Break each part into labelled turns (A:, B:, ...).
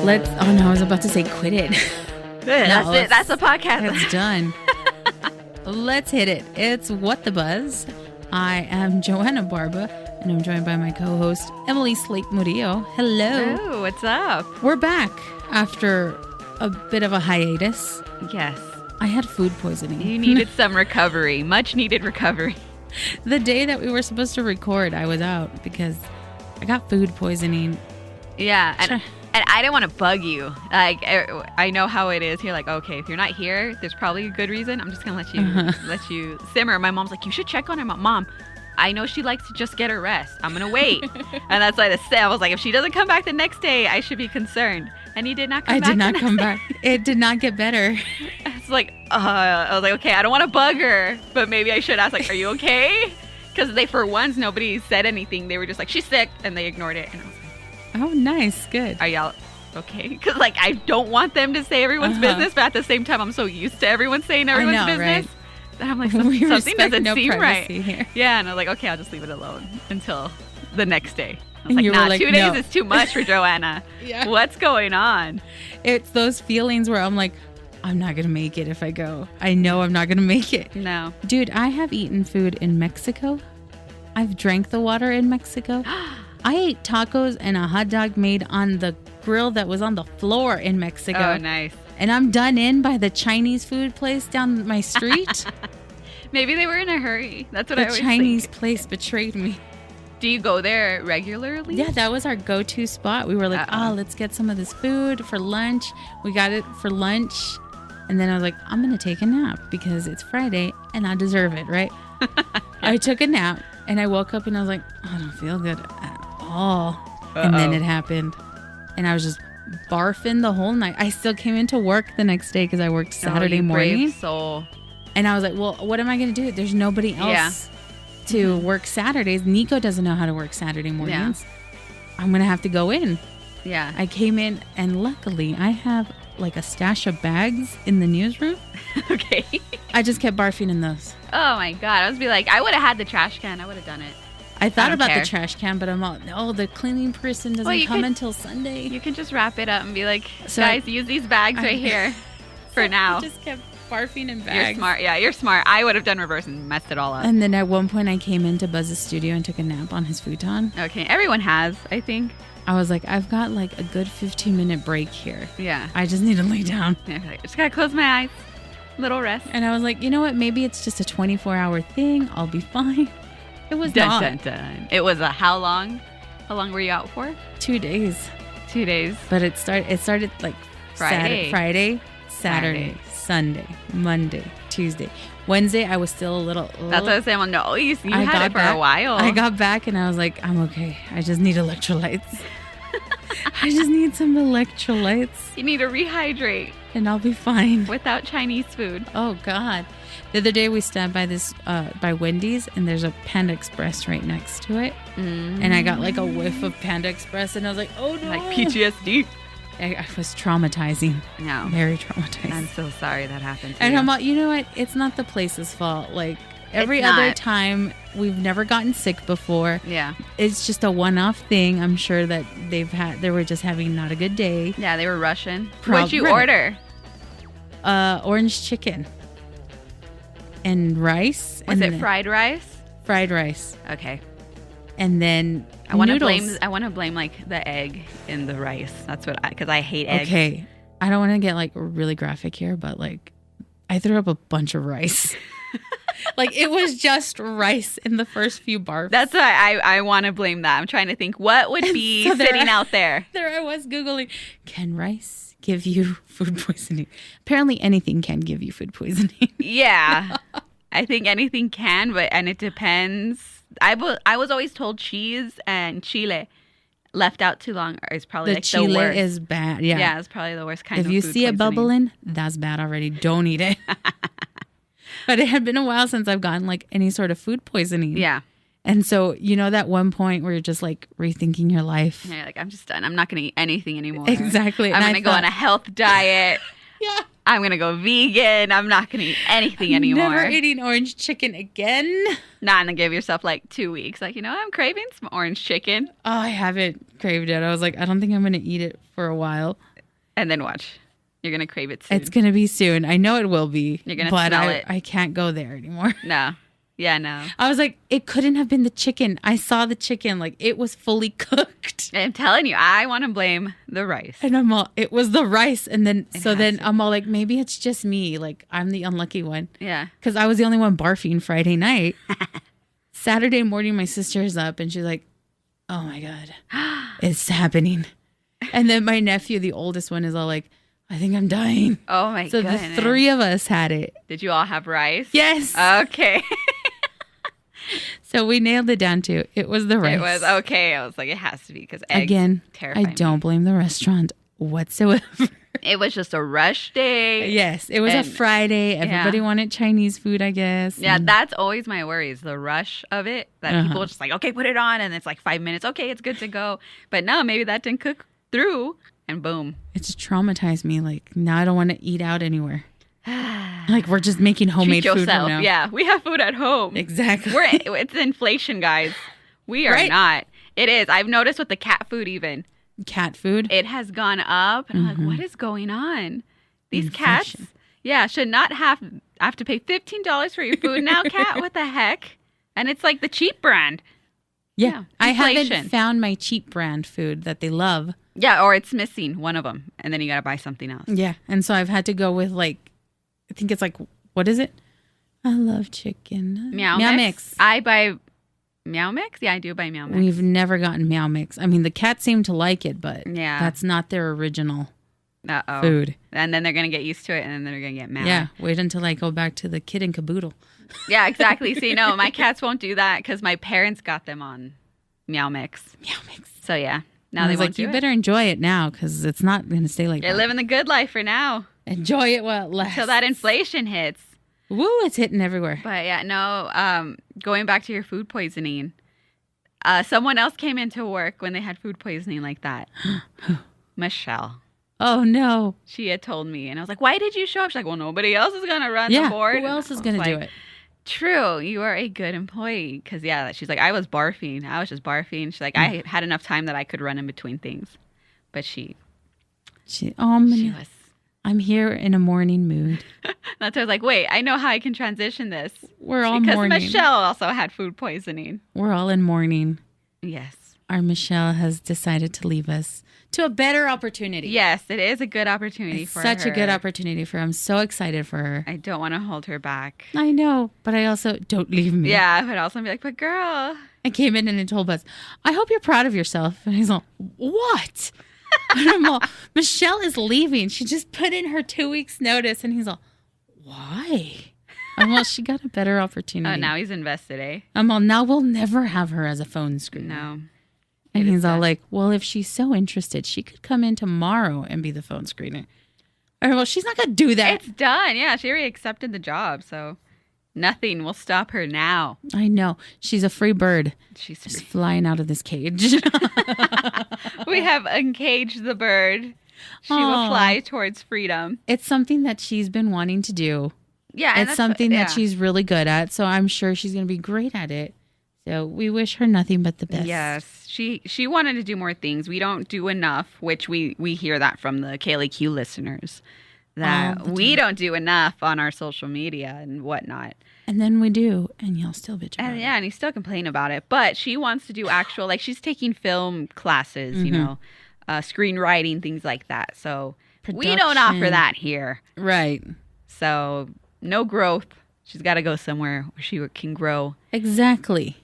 A: Oh no, I was about to say quit it.
B: That's it. That's the podcast.
A: It's done. Let's hit it. It's What the Buzz. I am Joanna Barba, and I'm joined by my co-host, Emily Slate Murillo. Hello.
B: Oh, what's up?
A: We're back after a bit of a hiatus.
B: Yes.
A: I had food poisoning.
B: You needed some recovery. Much needed recovery.
A: The day that we were supposed to record, I was out because I got food poisoning.
B: Yeah. And I didn't want to bug you. Like, I know how it is. You're like, okay, if you're not here, there's probably a good reason. I'm just going to let you simmer. My mom's like, you should check on her. Mom, I know she likes to just get her rest. I'm going to wait. And that's like I was like, if she doesn't come back the next day, I should be concerned. And he did not come back.
A: I did not come back. It did not get better.
B: It's like, I was like, okay, I don't want to bug her, but maybe I should ask, like, are you okay? Because for once, nobody said anything. They were just like, she's sick. And they ignored it. And I was like,
A: oh, nice. Good.
B: are y'all okay? Because, like, I don't want them to say everyone's business, but at the same time, I'm so used to everyone saying everyone's business.
A: Right?
B: That I'm like, something doesn't seem right.
A: Here.
B: Yeah, and I was like, okay, I'll just leave it alone until the next day. I was
A: And
B: like, nah,
A: 2
B: days is too much for Joanna.
A: Yeah.
B: What's going on?
A: It's those feelings where I'm like, I'm not going to make it if I go. I know I'm not going to make it.
B: No.
A: Dude, I have eaten food in Mexico. I've drank the water in Mexico. I ate tacos and a hot dog made on the grill that was on the floor in Mexico.
B: Oh, nice.
A: And I'm done in by the Chinese food place down my street.
B: Maybe they were in a hurry. That's what I
A: The
B: always
A: Chinese
B: think.
A: place betrayed me.
B: Do you go there regularly?
A: Yeah, that was our go-to spot. We were like, let's get some of this food for lunch. We got it for lunch. And then I was like, I'm going to take a nap because it's Friday and I deserve it, right? I took a nap and I woke up and I was like, I don't feel good at all. And then it happened. And I was just barfing the whole night. I still came into work the next day because I worked Saturday morning.
B: Brave soul.
A: And I was like, well, what am I going to do? There's nobody else to work Saturdays. Nico doesn't know how to work Saturday mornings. Yeah. I'm going to have to go in.
B: Yeah.
A: I came in and luckily I have like a stash of bags in the newsroom.
B: Okay.
A: I just kept barfing in those.
B: Oh my God. I was be like, I would have had the trash can. I would have done it.
A: I thought about the trash can, but I'm all, no, the cleaning person doesn't come until Sunday.
B: You can just wrap it up and be like, guys, use these bags right here for now.
A: I just kept barfing in bags.
B: You're smart. Yeah, you're smart. I would have done reverse and messed it all up.
A: And then at one point I came into Buzz's studio and took a nap on his futon.
B: Okay. Everyone has, I think.
A: I was like, I've got like a good 15-minute break here.
B: Yeah.
A: I just need to lay down.
B: Yeah, I just got to close my eyes. Little rest.
A: And I was like, you know what? Maybe it's just a 24-hour thing. I'll be fine. It was
B: dun,
A: not.
B: Dun, dun. It was how long? How long were you out for?
A: 2 days.
B: 2 days.
A: But it started like Friday, Saturday, Sunday, Monday, Tuesday. Wednesday, I was still a little...
B: That's what I was saying. Well, no, you had it for a while.
A: I got back and I was like, I'm okay. I just need electrolytes. I just need some electrolytes.
B: You need to rehydrate.
A: And I'll be fine.
B: Without Chinese food.
A: Oh, God. The other day we stopped by by Wendy's and there's a Panda Express right next to it. And I got like a whiff of Panda Express and I was like, oh no.
B: Like PTSD.
A: I was traumatizing.
B: No.
A: Very traumatizing.
B: I'm so sorry that happened to
A: and
B: you.
A: I'm like, you know what? It's not the place's fault. Like every other time, we've never gotten sick before.
B: Yeah.
A: It's just a one-off thing. I'm sure that they were just having not a good day.
B: Yeah, they were rushing. What'd you order?
A: Orange chicken. And rice.
B: Was it fried rice?
A: Fried rice.
B: Okay.
A: And then
B: I want to blame like the egg in the rice. That's what because I hate eggs.
A: Okay. I don't want to get like really graphic here, but like I threw up a bunch of rice. Like it was just rice in the first few barfs.
B: That's why I want to blame that. I'm trying to think what would be sitting out there.
A: There I was Googling, can rice give you food poisoning? Apparently anything can give you food poisoning.
B: Yeah. I think anything can, and it depends. I was always told cheese and chile left out too long is probably the worst.
A: Chile is bad. Yeah.
B: Yeah, it's probably the worst kind of
A: food poisoning. If you see it bubbling, that's bad already. Don't eat it. But it had been a while since I've gotten like any sort of food poisoning.
B: Yeah.
A: And so, you know, that one point where you're just like rethinking your life.
B: And you're like, I'm just done. I'm not going to eat anything anymore.
A: Exactly.
B: I'm going to go on a health diet.
A: Yeah.
B: I'm going to go vegan. I'm not going to eat anything anymore.
A: Never eating orange chicken again.
B: Nah, and then give yourself like 2 weeks. Like, you know, I'm craving some orange chicken.
A: Oh, I haven't craved it. I was like, I don't think I'm going to eat it for a while.
B: And then watch. You're going to crave it soon.
A: It's going to be soon. I know it will be.
B: You're going to smell it.
A: I can't go there anymore.
B: No. Yeah, no.
A: I was like, it couldn't have been the chicken. I saw the chicken. Like, it was fully cooked.
B: I'm telling you, I want to blame the rice.
A: And I'm all, it was the rice. And then, I'm all like, maybe it's just me. Like, I'm the unlucky one.
B: Yeah.
A: Because I was the only one barfing Friday night. Saturday morning, my sister's up and she's like, oh my God, it's happening. And then my nephew, the oldest one, is all like, I think I'm dying.
B: Oh my
A: So
B: goodness.
A: the three of us had it.
B: Did you all have rice?
A: Yes.
B: Okay.
A: So we nailed it down to it was the rice.
B: It was okay. I was like, it has to be because eggs
A: Again,
B: terrify
A: I don't blame the restaurant whatsoever.
B: It was just a rush day.
A: Yes, it was a Friday. Everybody wanted Chinese food, I guess.
B: Yeah, that's always my worry is the rush of it. That people are just like, okay, put it on. And it's like 5 minutes. Okay, it's good to go. But no, maybe that didn't cook through and boom.
A: It just traumatized me. Like, now I don't want to eat out anywhere. Like, we're just making homemade food now.
B: Yeah, we have food at home.
A: Exactly.
B: It's inflation, guys. We are not. It is. I've noticed with the cat food even.
A: Cat food?
B: It has gone up. And I'm like, what is going on? These cats, should not have to pay $15 for your food now, cat. What the heck? And it's like the cheap brand.
A: Yeah. I haven't found my cheap brand food that they love.
B: Yeah, or it's missing one of them. And then you got to buy something else.
A: Yeah. And so I've had to go with like, I think it's like, what is it? I love chicken.
B: Meow Mix. I buy Meow Mix? Yeah, I do buy Meow Mix.
A: We've never gotten Meow Mix. I mean, the cats seem to like it, but that's not their original food.
B: And then they're going to get used to it, and then they're going to get mad.
A: Yeah, wait until I go back to the Kid and Caboodle.
B: Yeah, exactly. See, no, my cats won't do that because my parents got them on Meow Mix.
A: Meow Mix.
B: So, yeah. Now they won't do
A: you better enjoy it now because it's not going to stay like that.
B: You're living the good life for now.
A: Enjoy it while it lasts.
B: Until that inflation hits.
A: Woo, it's hitting everywhere.
B: But yeah, no, going back to your food poisoning, someone else came into work when they had food poisoning like that. Michelle.
A: Oh, no.
B: She had told me. And I was like, why did you show up? She's like, well, nobody else is going to run the board.
A: Who else is going to do it?
B: True. You are a good employee. Because, she's like, I was barfing. I was just barfing. She's like, I had enough time that I could run in between things. But she was.
A: I'm here in a morning mood.
B: That's why I was like, wait, I know how I can transition this.
A: We're all
B: because
A: mourning.
B: Michelle also had food poisoning.
A: We're all in mourning.
B: Yes.
A: Our Michelle has decided to leave us to a better opportunity.
B: Yes, it is a good opportunity for her.
A: Such a good opportunity for her. I'm so excited for her.
B: I don't want to hold her back.
A: I know, but I also don't leave me.
B: Yeah, but also be like, but girl.
A: I came in and it told us, I hope you're proud of yourself. And he's like, what? And I'm all, Michelle is leaving. She just put in her 2 weeks notice. And he's all, why? I'm all, she got a better opportunity.
B: Oh, now he's invested, eh?
A: I'm all, now we'll never have her as a phone screener.
B: No.
A: And he's all like, well, if she's so interested, she could come in tomorrow and be the phone screener. All right, well, she's not going to do that.
B: It's done. Yeah, she already accepted the job. So nothing will stop her now.
A: I know. She's a free bird.
B: She's
A: flying out of this cage.
B: We have uncaged the bird. She will fly towards freedom.
A: It's something that she's been wanting to do.
B: Yeah.
A: It's something that she's really good at. So I'm sure she's going to be great at it. So we wish her nothing but the best.
B: Yes. She wanted to do more things. We don't do enough, which we hear that from the KLAQ listeners, that we don't do enough on our social media and whatnot.
A: And then we do, and y'all still bitch about it.
B: Yeah, and you still complain about it. But she wants to do actual, like she's taking film classes, screenwriting, things like that. So we don't offer that here.
A: Right.
B: So no growth. She's got to go somewhere where she can grow.
A: Exactly.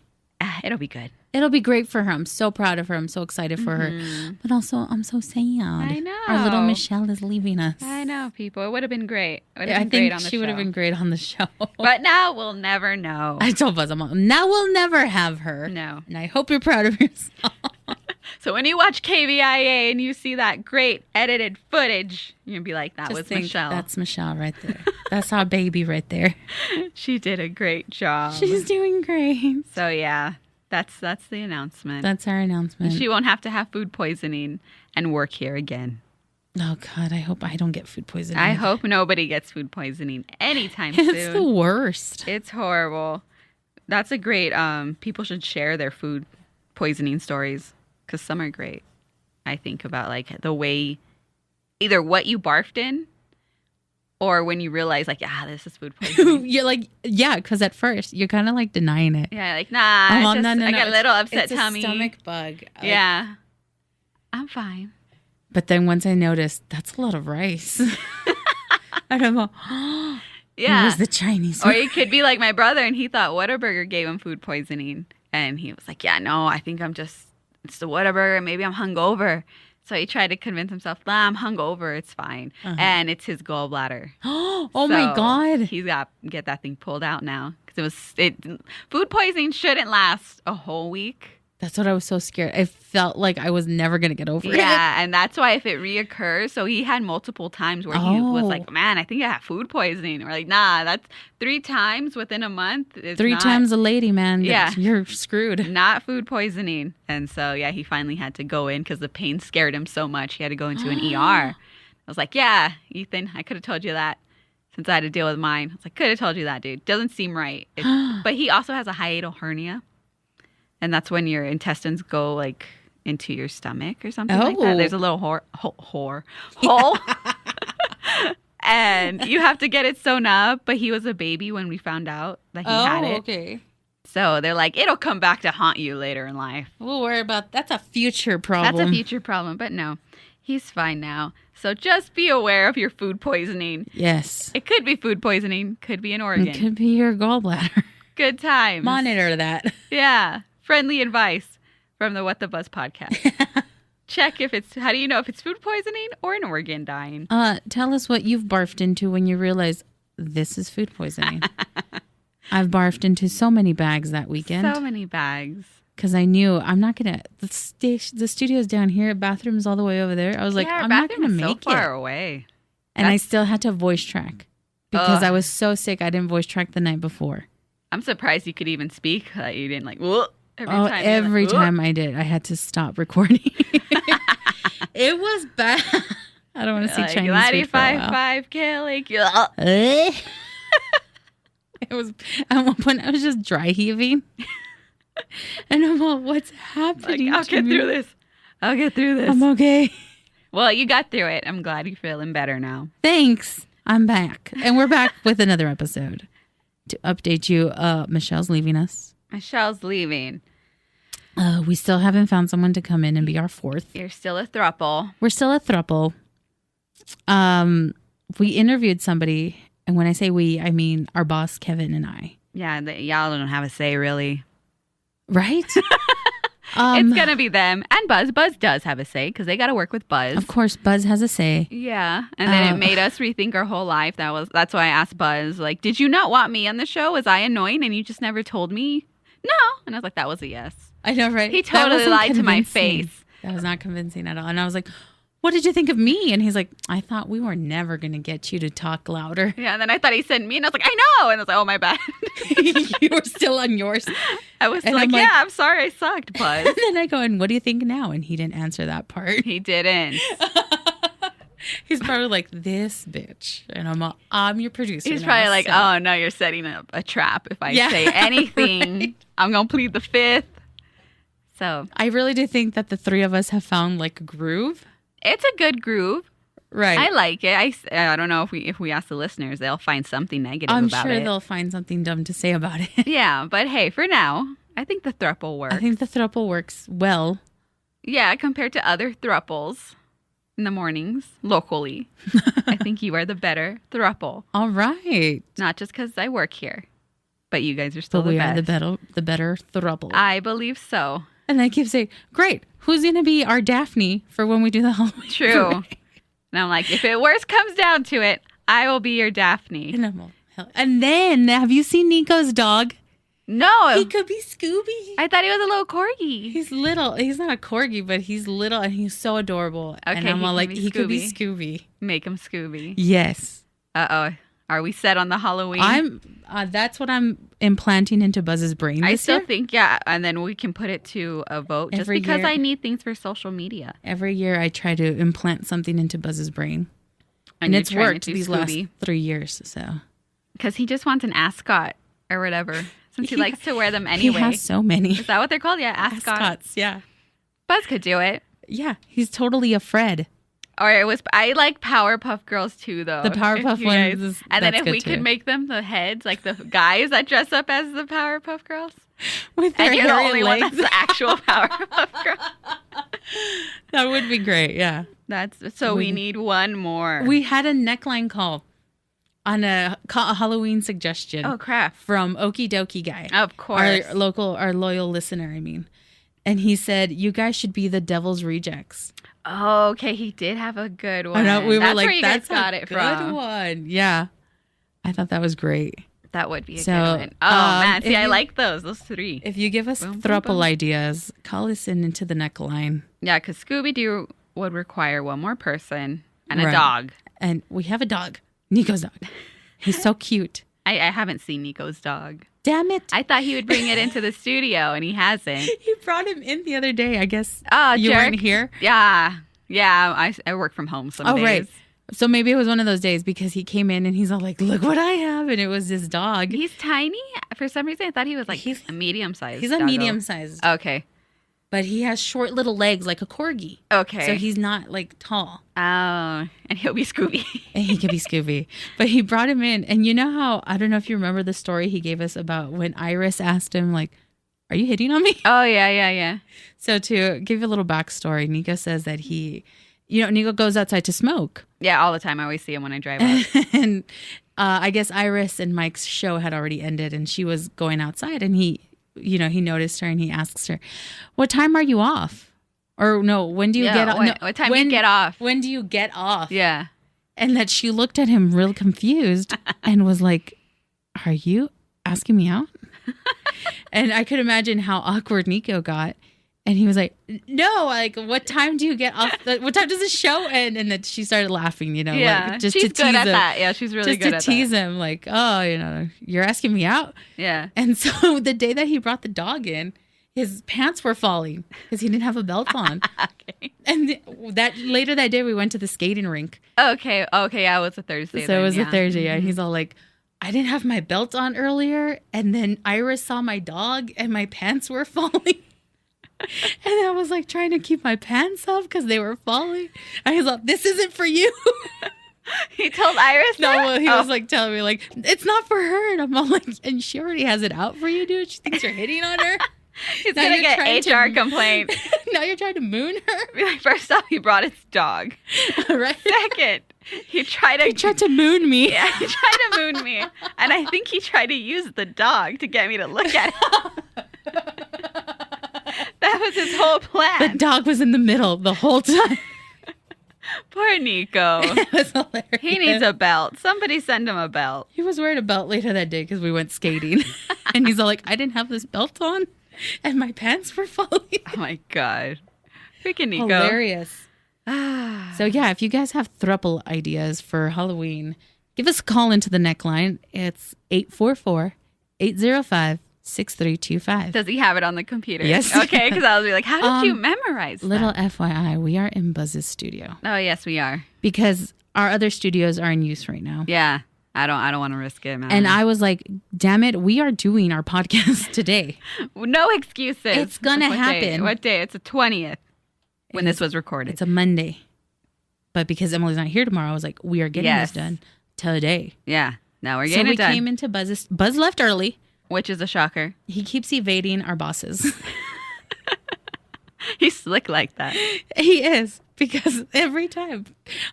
B: It'll be good.
A: It'll be great for her. I'm so proud of her. I'm so excited for her. But also, I'm so sad.
B: I know.
A: Our little Michelle is leaving us.
B: I know, people. It would have been great.
A: I think she would have been great on the show.
B: But now we'll never know.
A: I told Buzz, now we'll never have her.
B: No.
A: And I hope you're proud of yourself.
B: So when you watch KVIA and you see that great edited footage, you're going to be like, that was Michelle.
A: That's Michelle right there. That's our baby right there.
B: She did a great job.
A: She's doing great.
B: So yeah, that's the announcement.
A: That's our announcement.
B: She won't have to have food poisoning and work here again.
A: Oh God, I hope I don't get food poisoning.
B: I hope nobody gets food poisoning anytime soon.
A: It's the worst.
B: It's horrible. That's a great, people should share their food poisoning stories. Because some are great. I think about like the way either what you barfed in or when you realize, like, this is food poisoning.
A: You're like, yeah, because at first you're kind of like denying it.
B: Yeah, like, nah, I got a little upset
A: it's
B: tummy.
A: It's a stomach bug.
B: Yeah. I'm fine.
A: But then once I noticed, that's a lot of rice. And I'm like,
B: yeah.
A: It was the Chinese
B: Or he could be like my brother, and he thought Whataburger gave him food poisoning. And he was like, yeah, no, I think it's the Whataburger. Maybe I'm hungover. So he tried to convince himself, I'm hungover. It's fine. And it's his gallbladder.
A: My God.
B: He's got to get that thing pulled out now. Because food poisoning shouldn't last a whole week.
A: That's what I was so scared. I felt like I was never going to get over it.
B: Yeah, and that's why if it reoccurs, so he had multiple times where he was like, man, I think I have food poisoning. Or like, nah, that's 3 times within a month.
A: 3 times a lady, man.
B: Yeah.
A: You're screwed.
B: Not food poisoning. And so, yeah, he finally had to go in because the pain scared him so much. He had to go into an ER. I was like, yeah, Ethan, I could have told you that since I had to deal with mine. I was like, could have told you that, dude. Doesn't seem right. But he also has a hiatal hernia. And that's when your intestines go like into your stomach or something like that. There's a little hole. And you have to get it sewn up. But he was a baby when we found out that he had it.
A: Okay.
B: So they're like, it'll come back to haunt you later in life.
A: We'll worry about that's a future problem.
B: That's a future problem. But no, he's fine now. So just be aware of your food poisoning.
A: Yes.
B: It could be food poisoning. Could be an organ.
A: It could be your gallbladder.
B: Good times.
A: Monitor that.
B: Yeah. Friendly advice from the What the Buzz podcast. Check how do you know if it's food poisoning or an organ dying?
A: Tell us what you've barfed into when you realize this is food poisoning. I've barfed into so many bags that weekend.
B: So many bags.
A: Because I knew I'm not going to, the studio's down here, bathroom's all the way over there. I was like, I'm not going to make
B: so far away.
A: And I still had to voice track because I was so sick. I didn't voice track the night before.
B: I'm surprised you could even speak. That you didn't like, whoa.
A: Every time I did, I had to stop recording. It was bad. I don't want to see
B: like,
A: Chinese food for a while.
B: 95.5 KLAQ.
A: It was at one point I was just dry heaving, and I'm all, "What's happening?"
B: I'll get through this. I'll get through this.
A: I'm okay.
B: Well, you got through it. I'm glad you're feeling better now.
A: Thanks. I'm back, and we're back with another episode to update you. Michelle's leaving us.
B: Michelle's leaving.
A: We still haven't found someone to come in and be our 4th.
B: You're still a throuple.
A: We're still a throuple. We interviewed somebody, and when I say we, I mean our boss, Kevin, and I.
B: Yeah, y'all don't have a say, really.
A: Right?
B: It's going to be them. And Buzz. Buzz does have a say, because they got to work with Buzz.
A: Of course, Buzz has a say.
B: Yeah. And then it made us rethink our whole life. That's why I asked Buzz, like, did you not want me on the show? Was I annoying and you just never told me? No. And I was like, that was a yes.
A: I know, right?
B: He totally lied to my face.
A: That was not convincing at all. And I was like, what did you think of me? And he's like, I thought we were never going to get you to talk louder.
B: Yeah, and then I thought he said me, and I was like, I know. And I was like, oh, my bad.
A: You were still on yours.
B: I was like, yeah, I'm sorry I sucked, Buzz.
A: And then I go, and what do you think now? And he didn't answer that part.
B: He didn't.
A: He's probably like, this bitch. And I'm your producer.
B: He's probably like, oh, no, you're setting up a trap. If I say anything, right. I'm going to plead the 5th. So
A: I really do think that the 3 of us have found like a groove.
B: It's a good groove.
A: Right.
B: I like it. I don't know if we ask the listeners, they'll find something negative about it.
A: I'm sure they'll find something dumb to say about it.
B: Yeah, but hey, for now, I think the throuple works.
A: I think the throuple works well.
B: Yeah, compared to other throuples in the mornings, locally. I think you are the better throuple.
A: All right.
B: Not just because I work here, but you guys are still
A: the best.
B: We
A: are the better throuple.
B: I believe so.
A: And I keep saying, great, who's going to be our Daphne for when we do the Halloween
B: True.
A: parade?
B: And I'm like, if it worst comes down to it, I will be your Daphne.
A: And then, have you seen Nico's dog?
B: No.
A: He could be Scooby.
B: I thought he was a little corgi.
A: He's little. He's not a corgi, but he's little and he's so adorable.
B: Okay,
A: and I'm all like, he could be Scooby.
B: Make him Scooby.
A: Yes.
B: Uh-oh. Are we set on the Halloween?
A: That's what I'm implanting into Buzz's brain this
B: year.
A: year.
B: Think, yeah, and then we can put it to a vote just because I need things for social media.
A: Every year I try to implant something into Buzz's brain. And it's worked these last 3 years, so.
B: Because he just wants an ascot or whatever, since he likes to wear them anyway.
A: He has so many.
B: Is that what they're called? Yeah, ascots.
A: Yeah.
B: Buzz could do it.
A: Yeah, he's totally a Fred.
B: Or it was. I like Powerpuff Girls too, though.
A: The Powerpuff ones.
B: And then if we could make them the heads, like the guys that dress up as the Powerpuff Girls,
A: with their
B: and you're the
A: hairy
B: only
A: legs.
B: one that's the actual Powerpuff Girl.
A: That would be great. Yeah.
B: We need one more.
A: We had a neckline call on a Halloween suggestion.
B: Oh crap!
A: From Okie Dokie Guy.
B: Of course,
A: our loyal listener. I mean, and he said you guys should be the Devil's Rejects.
B: Oh, okay. He did have a good one.
A: I know, we were
B: that's
A: like,
B: where you
A: that's
B: guys got it from.
A: Good one. Yeah. I thought that was great.
B: That would be a good one. Oh, man. See, I like those 3.
A: If you give us throuple ideas, call us into the neckline.
B: Yeah, because Scooby-Doo would require one more person and a dog.
A: And we have a dog. Nico's dog. He's so cute.
B: I haven't seen Nico's dog.
A: Damn it.
B: I thought he would bring it into the studio, and he hasn't.
A: He brought him in the other day, I guess.
B: Oh,
A: you
B: jerk.
A: weren't here?
B: Yeah. Yeah, I work from home some days.
A: Right. So maybe it was one of those days because he came in and he's all like, look what I have. And it was this dog.
B: He's tiny. For some reason, I thought he was like a medium-sized.
A: He's a medium-sized.
B: Okay.
A: But he has short little legs like a corgi.
B: Okay.
A: So he's not like tall.
B: Oh, and he'll be Scooby.
A: And he could be Scooby. But he brought him in. And you know how, I don't know if you remember the story he gave us about when Iris asked him, like, are you hitting on me?
B: Oh, yeah.
A: So to give you a little backstory, Nico says that Nico goes outside to smoke.
B: Yeah, all the time. I always see him when I drive out.
A: And I guess Iris and Mike's show had already ended and she was going outside and he noticed her and he asks her, what time are you off? Or no, when do you get off?
B: What time do you get off?
A: When do you get off?
B: Yeah.
A: And that she looked at him real confused and was like, are you asking me out? And I could imagine how awkward Nico got. And he was like, no, like, what time do you get off? What time does the show end? And then she started laughing,
B: Yeah,
A: like, just
B: she's
A: to tease
B: good at
A: him.
B: that. Yeah, she's really good at that.
A: Just to tease him, like, oh, you're asking me out?
B: Yeah.
A: And so the day that he brought the dog in, his pants were falling because he didn't have a belt on.
B: Okay.
A: And later that day, we went to the skating rink.
B: Okay, yeah, it was a Thursday.
A: So it was a Thursday, and he's all like, I didn't have my belt on earlier, and then Iris saw my dog, and my pants were falling. And I was like trying to keep my pants up because they were falling. And he's like, this isn't for you.
B: He told Iris
A: No,
B: that?
A: well, he was like telling me like, it's not for her. And I'm all like, and she already has it out for you, dude. She thinks you're hitting on her.
B: He's going to get HR complaint.
A: Now you're trying to moon her?
B: First off, he brought his dog.
A: Right?
B: Second, he tried
A: to moon me.
B: Yeah, he tried to moon me. And I think he tried to use the dog to get me to look at him. That was his whole plan.
A: The dog was in the middle the whole time.
B: Poor Nico.
A: It was hilarious.
B: He needs a belt. Somebody send him a belt.
A: He was wearing a belt later that day because we went skating. And he's all like, I didn't have this belt on. And my pants were falling.
B: Oh, my God. Freaking Nico.
A: Hilarious. So, yeah, if you guys have throuple ideas for Halloween, give us a call into the neckline. It's 844-805-6325.
B: Does he have it on the computer?
A: Yes.
B: Okay, because I was like, how did you memorize that?
A: Little FYI, we are in Buzz's studio.
B: Oh, yes, we are.
A: Because our other studios are in use right now.
B: Yeah. I don't want to risk it, man.
A: And I was like, damn it, we are doing our podcast today.
B: No excuses.
A: It's going to happen.
B: What day? It's the 20th when this was recorded.
A: It's a Monday. But because Emily's not here tomorrow, I was like, we are getting this done today.
B: Yeah. Now we're getting it done.
A: So we came into Buzz's. Buzz left early.
B: Which is a shocker.
A: He keeps evading our bosses.
B: He's slick like that.
A: He is. Because every time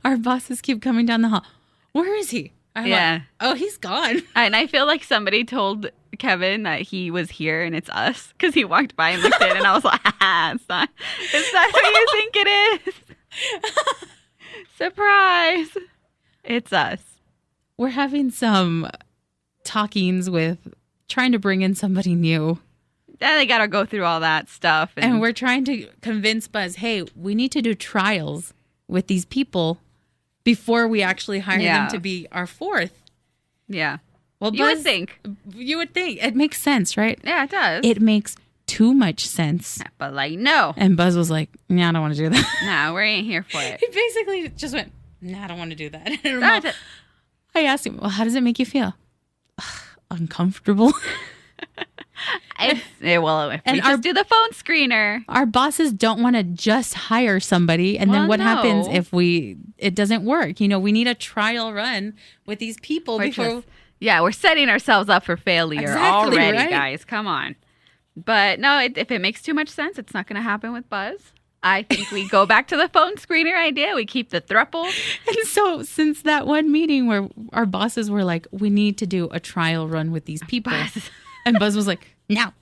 A: our bosses keep coming down the hall, where is he? I'm like, oh, he's gone.
B: And I feel like somebody told Kevin that he was here and it's us because he walked by and looked in and I was like, it's not who you think it is. Surprise. It's us.
A: We're having some talkings with trying to bring in somebody new.
B: And they got to go through all that stuff.
A: And we're trying to convince Buzz, hey, we need to do trials with these people before we actually hire them to be our fourth.
B: Yeah.
A: Well, Buzz, you would think. It makes sense, right?
B: Yeah, it does.
A: It makes too much sense.
B: But like, no.
A: And Buzz was like, nah, I don't want to do that.
B: No, we ain't here for it.
A: He basically just went, nah, I don't want to do that. I asked him, well, how does it make you feel? Uncomfortable.
B: Well, if we just do the phone screener.
A: Our bosses don't want to just hire somebody. And then what happens if it doesn't work? We need a trial run with these people before.
B: We're setting ourselves up for failure already, right? Guys. Come on. But no, if it makes too much sense, it's not going to happen with Buzz. I think we go back to the phone screener idea. We keep the throuple.
A: And so since that one meeting where our bosses were like, we need to do a trial run with these people. And Buzz was like, no.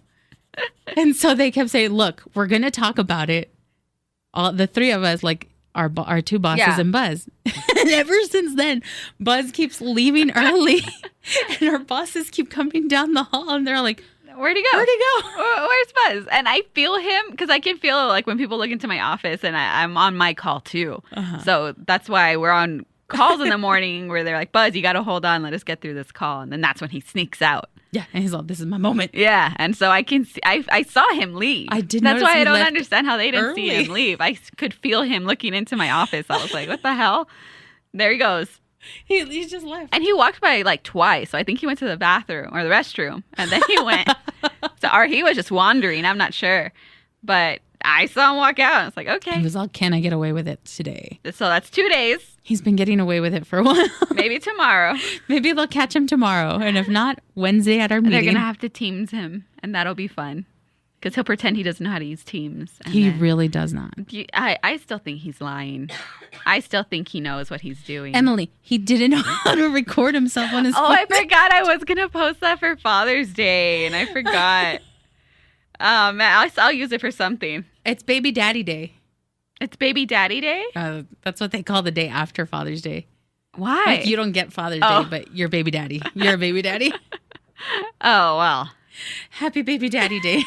A: And so they kept saying, look, we're going to talk about it. All the three of us, like our two bosses and Buzz. And ever since then, Buzz keeps leaving early. And our bosses keep coming down the hall and they're like,
B: where'd he go? Where's Buzz? And I feel him because I can feel like when people look into my office and I'm on my call too. So that's why we're on calls in the morning where they're like, Buzz, you got to hold on. Let us get through this call. And then that's when he sneaks out.
A: Yeah. And he's like, this is my moment.
B: Yeah. And so I can see, I saw him leave.
A: I did.
B: That's why I don't understand how they didn't see him leave. I could feel him looking into my office. I was like, what the hell? There he goes.
A: He just left.
B: And he walked by like twice. So I think he went to the bathroom or the restroom. And then he went. Or he was just wandering. I'm not sure. But I saw him walk out. And it's like, okay.
A: He was all, can I get away with it today?
B: So that's 2 days.
A: He's been getting away with it for a while.
B: Maybe tomorrow.
A: Maybe they'll catch him tomorrow. And if not, Wednesday at our meeting.
B: They're going to have to Teams him. And that'll be fun. Because he'll pretend he doesn't know how to use Teams.
A: He really does not.
B: I still think he's lying. I still think he knows what he's doing.
A: Emily, he didn't know how to record himself on his phone.
B: I forgot I was going to post that for Father's Day. And I forgot. Man, I'll use it for something.
A: It's Baby Daddy Day.
B: It's Baby Daddy Day?
A: That's what they call the day after Father's Day.
B: Why?
A: Like you don't get Father's Day, but you're baby daddy. You're a baby daddy.
B: Oh, well.
A: Happy Baby Daddy Day.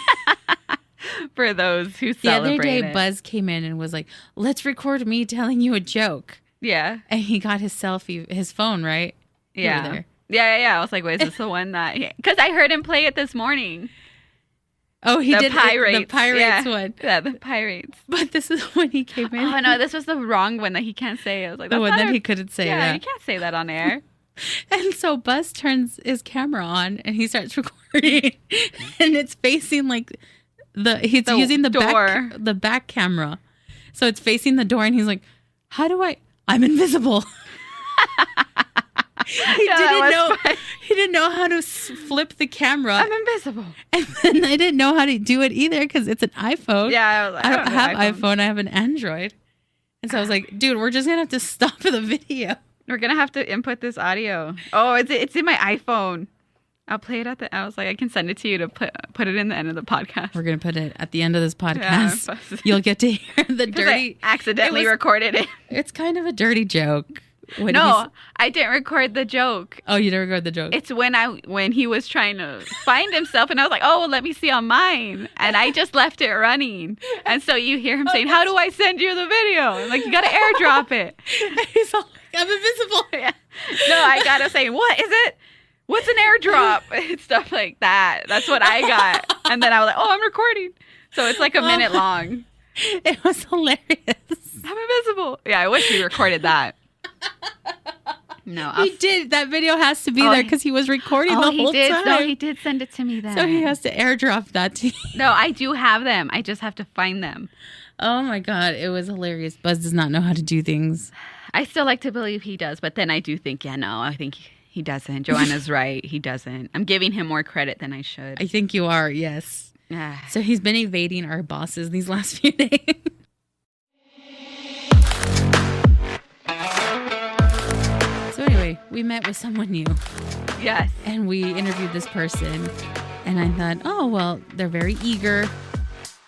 B: For those who celebrate
A: The other day, Buzz came in and was like, let's record me telling you a joke.
B: Yeah.
A: And he got his phone, right?
B: Yeah. Yeah. I was like, wait, is this the one that... Because I heard him play it this morning.
A: Oh, he did
B: Pirates.
A: The Pirates one.
B: Yeah, the Pirates.
A: But this is when he came in.
B: Oh, no, this was the wrong one that he can't say. I was like,
A: the one that he couldn't say.
B: Yeah, you can't say that on air.
A: And so Buzz turns his camera on and he starts recording. And it's facing like he's using the back camera. So it's facing the door and he's like, I'm invisible. He didn't know how to flip the camera.
B: I'm invisible.
A: And then I didn't know how to do it either because it's an iPhone.
B: Yeah, I was like,
A: I don't have iPhone. I have an Android. And so I was like, dude, we're just going to have to stop the video.
B: We're going to have to input this audio. Oh, it's in my iPhone. I'll play it I was like, I can send it to you to put it in the end of the podcast.
A: We're going to put it at the end of this podcast. Yeah, you'll get to hear the dirty.
B: I accidentally recorded it.
A: It's kind of a dirty joke.
B: I didn't record the joke.
A: Oh, you didn't record the joke?
B: It's when he was trying to find himself, and I was like, oh, let me see on mine. And I just left it running. And so you hear him saying, how do I send you the video? I'm like, you got to airdrop it.
A: He's all like, I'm invisible.
B: Yeah. No, I got to say, what is it? What's an airdrop? And stuff like that. That's what I got. And then I was like, oh, I'm recording. So it's like a minute long.
A: It was hilarious.
B: I'm invisible. Yeah, I wish we recorded that. No,
A: he did. That video has to be there because he was recording the whole time.
B: No, he did send it to me then.
A: So he has to airdrop that to you.
B: No, I do have them. I just have to find them.
A: Oh my God. It was hilarious. Buzz does not know how to do things.
B: I still like to believe he does, but then I do think, I think he doesn't. Joanna's right. He doesn't. I'm giving him more credit than I should.
A: I think you are, yes. So he's been evading our bosses these last few days. So anyway, we met with someone new.
B: Yes.
A: And we interviewed this person. And I thought, oh, well, they're very eager,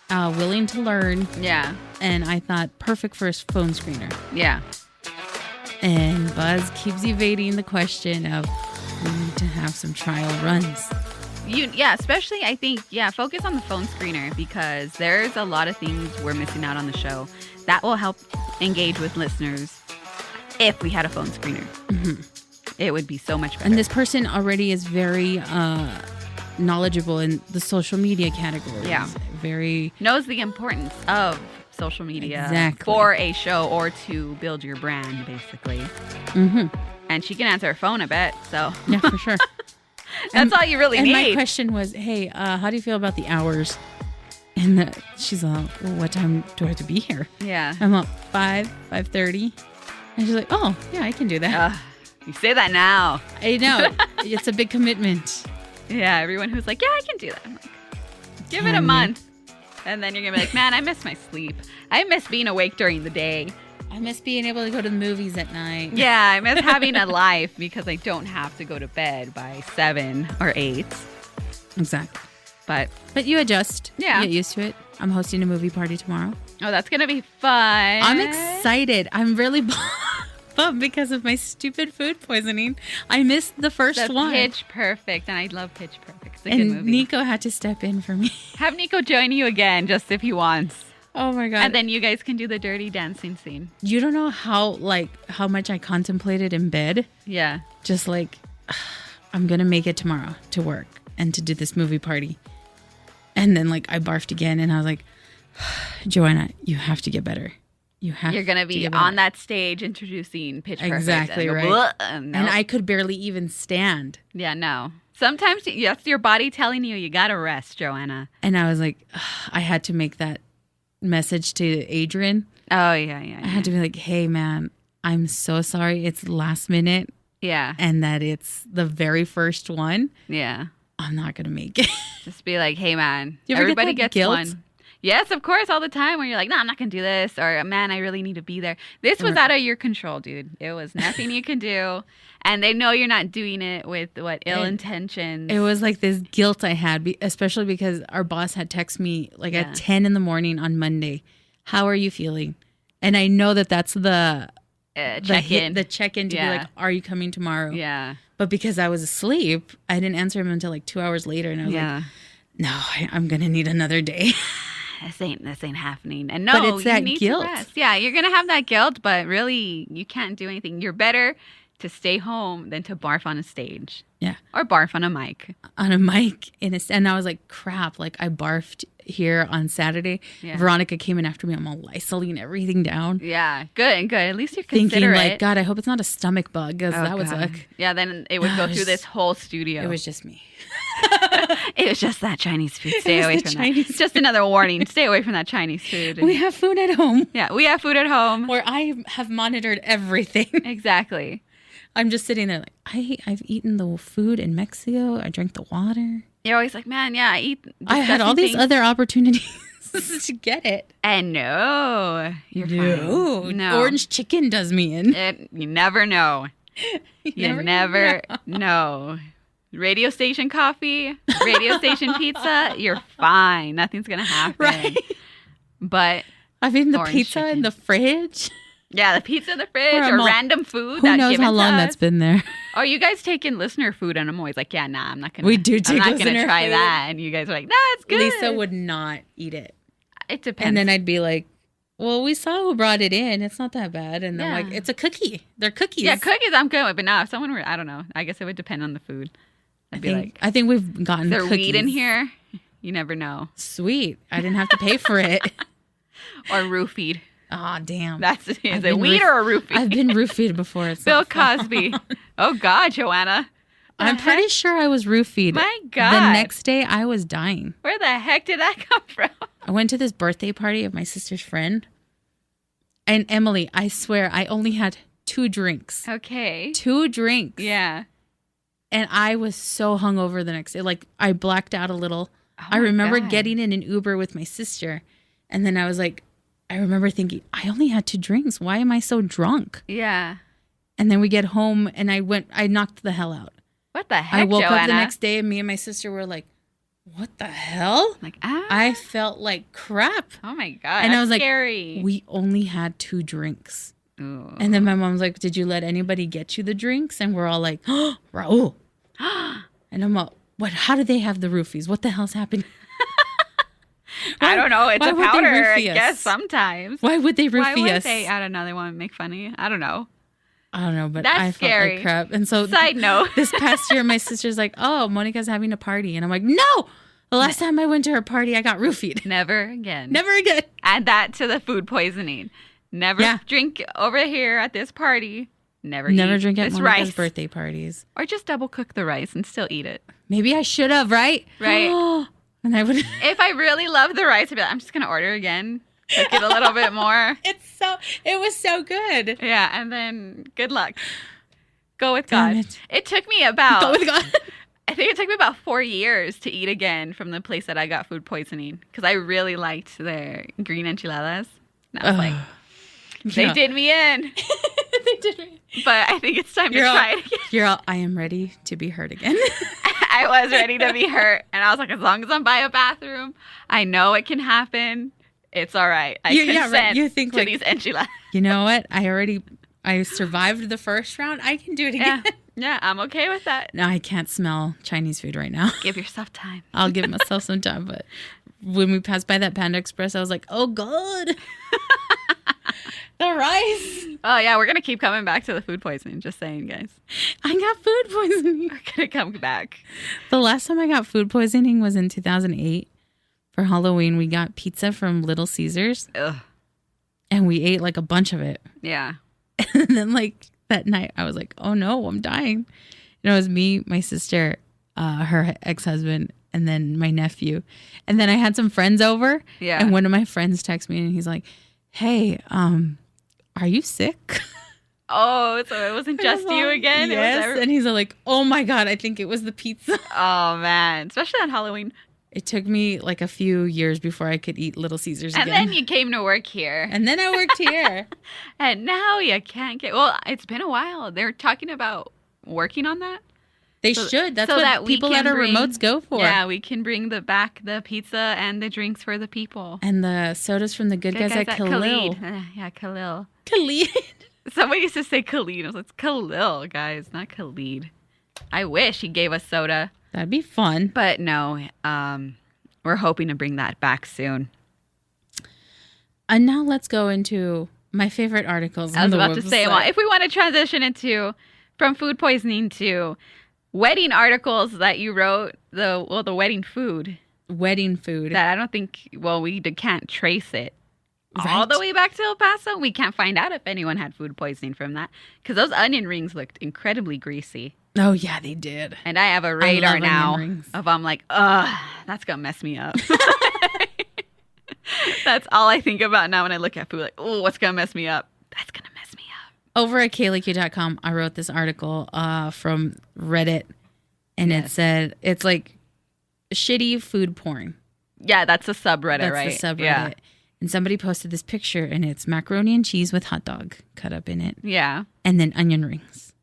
A: willing to learn.
B: Yeah.
A: And I thought, perfect for a phone screener.
B: Yeah.
A: And Buzz keeps evading the question of, we need to have some trial runs.
B: Especially I think, focus on the phone screener because there's a lot of things we're missing out on the show that will help engage with listeners if we had a phone screener. Mm-hmm. It would be so much better.
A: And this person already is very knowledgeable in the social media categories.
B: Yeah. Knows the importance of social media for a show or to build your brand, basically.
A: Mm-hmm.
B: And she can answer her phone, I bet. So
A: yeah, for sure.
B: That's all you really need.
A: And my question was, hey, how do you feel about the hours? And she's like, well, what time do I have to be here?
B: Yeah.
A: I'm up 5:30. And she's like, oh, yeah, I can do that.
B: You say that now.
A: I know. It's a big commitment.
B: Yeah, everyone who's like, yeah, I can do that. I'm like, give it a month. And then you're going to be like, man, I miss my sleep. I miss being awake during the day.
A: I miss being able to go to the movies at night.
B: Yeah, I miss having a life because I don't have to go to bed by 7 or 8.
A: Exactly.
B: But
A: you adjust.
B: Yeah.
A: You get used to it. I'm hosting a movie party tomorrow.
B: Oh, that's going to be fun.
A: I'm excited. I'm really bummed because of my stupid food poisoning. I missed the first one.
B: Pitch Perfect, and I love Pitch Perfect. It's a good movie.
A: Nico had to step in for me.
B: Have Nico join you again just if he wants.
A: Oh my God.
B: And then you guys can do the dirty dancing scene.
A: You don't know how much I contemplated in bed.
B: Yeah.
A: Just like, I'm going to make it tomorrow to work and to do this movie party. And then like I barfed again and I was like, Joanna, you have to get better. You're
B: going to be on that stage introducing Pitch Perfect.
A: Exactly
B: and
A: right.
B: And
A: I could barely even stand.
B: Yeah, no. Sometimes that's your body telling you got to rest, Joanna.
A: And I was like, I had to make that message to Adrian.
B: Oh, yeah.
A: I had to be like, hey, man, I'm so sorry. It's last minute.
B: Yeah.
A: And that it's the very first one.
B: Yeah.
A: I'm not going to make it.
B: Just be like, hey, man,
A: you ever
B: everybody
A: get that
B: gets
A: guilt?
B: one. Yes, of course, all the time when you're like, no, I'm not going to do this. Or, man, I really need to be there. This was out of your control, dude. It was nothing you can do. And they know you're not doing it with, ill intentions.
A: It was like this guilt I had, especially because our boss had texted me like at 10 in the morning on Monday. How are you feeling? And I know that that's the check-in. The check-in to be like, are you coming tomorrow?
B: Yeah.
A: But because I was asleep, I didn't answer him until like 2 hours later. And I was like, no, I'm going to need another day.
B: This ain't happening. And no,
A: but it's that
B: you need
A: guilt.
B: To rest. Yeah, you're going to have that guilt, but really you can't do anything. You're better to stay home than to barf on a stage.
A: Yeah.
B: Or barf on a mic.
A: On a mic. And I was like, crap, like I barfed here on Saturday. Yeah. Veronica came in after me. I'm all Lysoling everything down.
B: Yeah, good. At least you're considerate.
A: Thinking like, God, I hope it's not a stomach bug because that would suck.
B: Yeah, then it would go through this whole studio.
A: It was just me.
B: It was just that Chinese food. Stay away from that. Just another warning. Stay away from that Chinese food.
A: We have food at home.
B: Yeah, we have food at home.
A: Where I have monitored everything.
B: Exactly.
A: I'm just sitting there like, I've eaten the food in Mexico. I drank the water.
B: You're always like, man, yeah,
A: I had all these other opportunities to get it.
B: And no, you're fine.
A: No. Orange chicken does me in.
B: You never know. You never know. Radio station coffee, radio station pizza, you're fine. Nothing's going to happen.
A: Right.
B: But
A: I've eaten the pizza in the fridge.
B: Yeah, the pizza in the fridge or random food.
A: Who knows how long that's been there?
B: Oh, you guys take in listener food, and I'm always like, yeah, nah, I'm not going to.
A: We do take
B: I'm not going to try
A: food.
B: that. And you guys are like, nah, it's good.
A: Lisa would not eat it.
B: It depends.
A: And then I'd be like, well, we saw who brought it in. It's not that bad. And I'm like, it's a cookie. They're cookies.
B: Yeah, cookies I'm good with. But now if someone were, I don't know. I guess it would depend on the food.
A: I think we've gotten
B: there
A: cookies.
B: Weed in here? You never know.
A: Sweet. I didn't have to pay for it.
B: Or roofied.
A: Oh, damn.
B: Is it weed or a roofie?
A: I've been roofied before. It's
B: Bill Cosby. Oh, God, Joanna.
A: I'm pretty sure I was roofied.
B: My God.
A: The next day, I was dying.
B: Where the heck did that come from?
A: I went to this birthday party of my sister's friend. And Emily, I swear, I only had 2 drinks.
B: Okay.
A: 2 drinks.
B: Yeah.
A: And I was so hungover the next day. Like, I blacked out a little. I remember getting in an Uber with my sister. And then I was like, I remember thinking, I only had 2 drinks. Why am I so drunk?
B: Yeah.
A: And then we get home and I knocked the hell out.
B: What the heck,
A: I woke
B: Joanna?
A: up the next day and me and my sister were like, what the hell?
B: Like,
A: I felt like crap.
B: Oh my God.
A: And I was
B: scary.
A: Like, we only had 2 drinks.
B: Ooh.
A: And then my mom's like, did you let anybody get you the drinks? And we're all like, oh, Raul. And I'm like, what? How do they have the roofies? What the hell's happening?
B: I don't know. It's a powder, I guess, sometimes.
A: Why would they roofie
B: us? Why would
A: us?
B: I don't know. They want to make fun of you. I don't know.
A: But
B: that's
A: I
B: scary.
A: Felt like crap. And so
B: side note,
A: this past year, my sister's like, oh, Monica's having a party. And I'm like, no. The last time I went to her party, I got roofied.
B: Never again.
A: Never again.
B: Add that to the food poisoning. Never drink over here at this party. Never
A: drink at
B: this
A: Monica's
B: rice.
A: birthday parties.
B: Or just double cook the rice and still eat it.
A: Maybe I should have, right?
B: Right.
A: And I would.
B: If I really love the rice, I'd be like, I'm just going to order again. Cook it a little bit more.
A: It was so good.
B: Yeah, and then good luck. Go with
A: Damn
B: God. It took me about...
A: Go with God.
B: I think it took me about 4 years to eat again from the place that I got food poisoning. Because I really liked their green enchiladas. And I was like, they did me in.
A: They did me.
B: But I think it's time to try it again.
A: I am ready to be hurt again.
B: I was ready to be hurt. And I was like, as long as I'm by a bathroom, I know it can happen. It's all right. I consent
A: right. You think
B: to these enchiladas.
A: You know what? I survived the first round. I can do it again.
B: Yeah, I'm okay with that.
A: No, I can't smell Chinese food right now.
B: Give yourself time.
A: I'll give myself some time. But when we passed by that Panda Express, I was like, oh, God. The rice.
B: Oh, yeah, we're going to keep coming back to the food poisoning. Just saying, guys.
A: I got food poisoning.
B: We're going to come back.
A: The last time I got food poisoning was in 2008. For Halloween, we got pizza from Little Caesars.
B: Ugh.
A: And we ate like a bunch of it.
B: Yeah.
A: And then like that night, I was like, oh no, I'm dying. It was me, my sister, her ex-husband, and then my nephew. And then I had some friends over.
B: Yeah.
A: And one of my friends texted me and he's like, hey, are you sick?
B: Oh, so it wasn't just you again?
A: Yes. And he's like, oh my God, I think it was the pizza.
B: Oh man. Especially on Halloween.
A: It took me like a few years before I could eat Little Caesars again.
B: And then you came to work here.
A: And then I worked here.
B: And now you can't get... Well, it's been a while. They're talking about working on that.
A: They should. That's what people that are remotes go for.
B: Yeah, we can bring the pizza and the drinks for the people.
A: And the sodas from the good guys at Khalil.
B: Yeah, Khalil.
A: Khalid.
B: Somebody used to say Khalid. I was like, it's Khalil, guys, not Khalid. I wish he gave us soda.
A: That'd be fun.
B: But no, we're hoping to bring that back soon.
A: And now let's go into my favorite articles.
B: I was about to say, well, if we want to transition from food poisoning to wedding articles that you wrote, the wedding food.
A: Wedding food.
B: That I don't think, we can't trace it
A: right.
B: all the way back to El Paso. We can't find out if anyone had food poisoning from that. Because those onion rings looked incredibly greasy.
A: Oh, yeah, they did.
B: And I have a radar now of I'm like, that's going to mess me up. That's all I think about now when I look at food. Like, oh, what's going to mess me up? That's going to mess me up.
A: Over at KLAQ.com, I wrote this article from Reddit. And It said, it's like shitty food porn.
B: Yeah, that's a subreddit, right?
A: That's the subreddit.
B: Yeah.
A: And somebody posted this picture, and it's macaroni and cheese with hot dog cut up in it.
B: Yeah.
A: And then onion rings.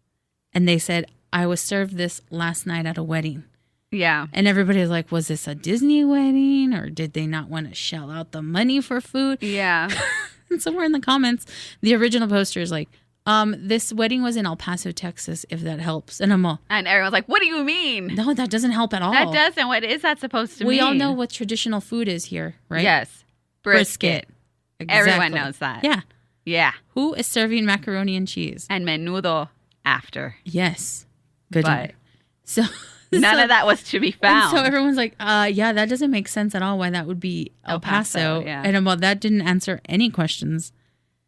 A: And they said, I was served this last night at a wedding.
B: Yeah.
A: And everybody was like, was this a Disney wedding or did they not want to shell out the money for food?
B: Yeah.
A: And somewhere in the comments, the original poster is like, this wedding was in El Paso, Texas, if that helps. And I'm all...
B: And everyone's like, what do you mean?
A: No, that doesn't help at all.
B: That doesn't. What is that supposed to mean?
A: We all know what traditional food is here, right?
B: Yes. Brisket.
A: Exactly.
B: Everyone knows that.
A: Yeah.
B: Yeah.
A: Who is serving macaroni and cheese?
B: And menudo after.
A: Yes. Good.
B: But
A: so
B: none of that was to be found.
A: So everyone's like, yeah, that doesn't make sense at all why that would be El Paso.
B: Yeah.
A: And well, that didn't answer any questions.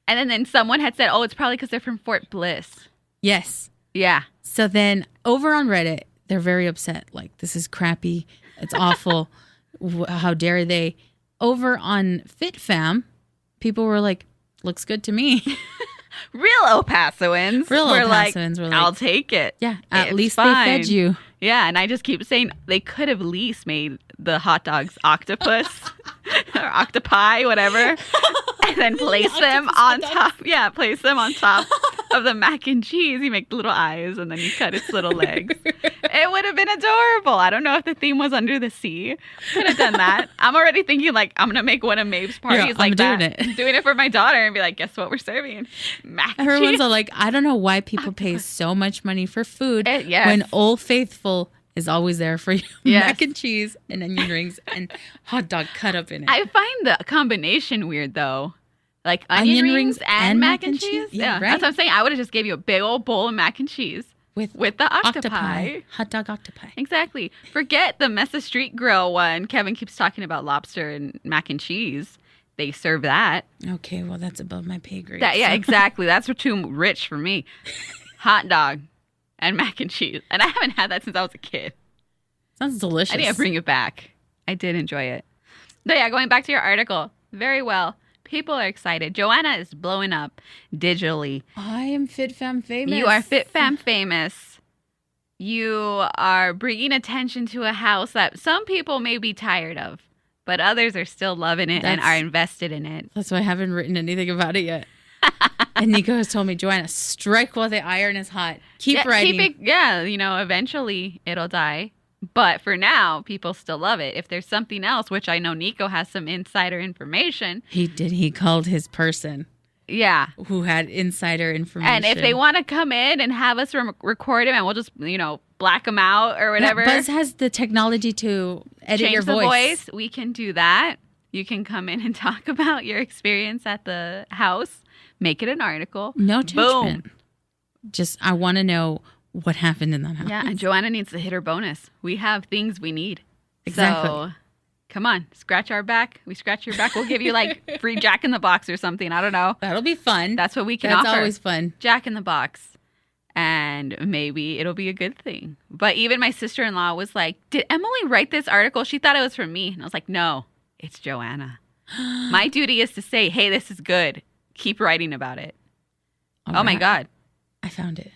B: And then someone had said, it's probably because they're from Fort Bliss.
A: Yes.
B: Yeah.
A: So then over on Reddit, they're very upset. Like, this is crappy. It's awful. How dare they? Over on FitFam, people were like, looks good to me.
B: Real El Pasoans. Were like, I'll take it.
A: Yeah, at least fine. They fed you.
B: Yeah, and I just keep saying they could have at least made the hot dogs octopus or octopi, whatever, and then place them on top. Yeah, place them on top of the mac and cheese. You make the little eyes, and then you cut its little legs. It would have been adorable. I don't know if the theme was under the sea. Could have done that. I'm already thinking like I'm gonna make one of Maeve's parties like that. Doing it for my daughter and be like, guess what we're serving? Mac and cheese.
A: Everyone's all like, I don't know why people pay so much money for food when Old Faithful is always there for you. Yes. Mac and cheese and onion rings and hot dog cut up in it.
B: I find the combination weird though. Like onion rings and mac and cheese. Yeah, right? That's what I'm saying. I would have just gave you a big old bowl of mac and cheese with the octopi.
A: Hot dog octopi.
B: Exactly. Forget the Mesa Street Grill one. Kevin keeps talking about lobster and mac and cheese. they serve that.
A: Okay, well, that's above my pay grade.
B: Yeah, exactly. That's too rich for me. Hot dog and mac and cheese. And I haven't had that since I was a kid.
A: Sounds delicious.
B: I need to bring it back. I did enjoy it. But yeah, going back to your article. Very well. People are excited. Joanna is blowing up digitally.
A: I am Fit Fam famous.
B: You are Fit Fam famous. You are bringing attention to a house that some people may be tired of, but others are still loving it and are invested in it.
A: That's why I haven't written anything about it yet. And Nico has told me, Joanna, strike while the iron is hot. Keep writing.
B: Eventually it'll die. But for now, people still love it. If there's something else, which I know Nico has some insider information.
A: He called his person.
B: Yeah.
A: Who had insider information.
B: And if they want to come in and have us record him and we'll just, black them out or whatever.
A: Buzz has the technology to edit your voice.
B: We can do that. You can come in and talk about your experience at the house. Make it an article.
A: No judgment.
B: Boom.
A: Just, I want to know what happened in that house.
B: Yeah, and Joanna needs to hit her bonus. We have things we need.
A: Exactly.
B: So, come on, scratch our back. We scratch your back. We'll give you like free Jack in the Box or something. I don't know.
A: That'll be fun.
B: That's what we can offer.
A: That's always fun.
B: Jack in the Box. And maybe it'll be a good thing. But even my sister-in-law was like, did Emily write this article? She thought it was from me. And I was like, no, it's Joanna. My duty is to say, hey, this is good. Keep writing about it. Oh my God.
A: I found it.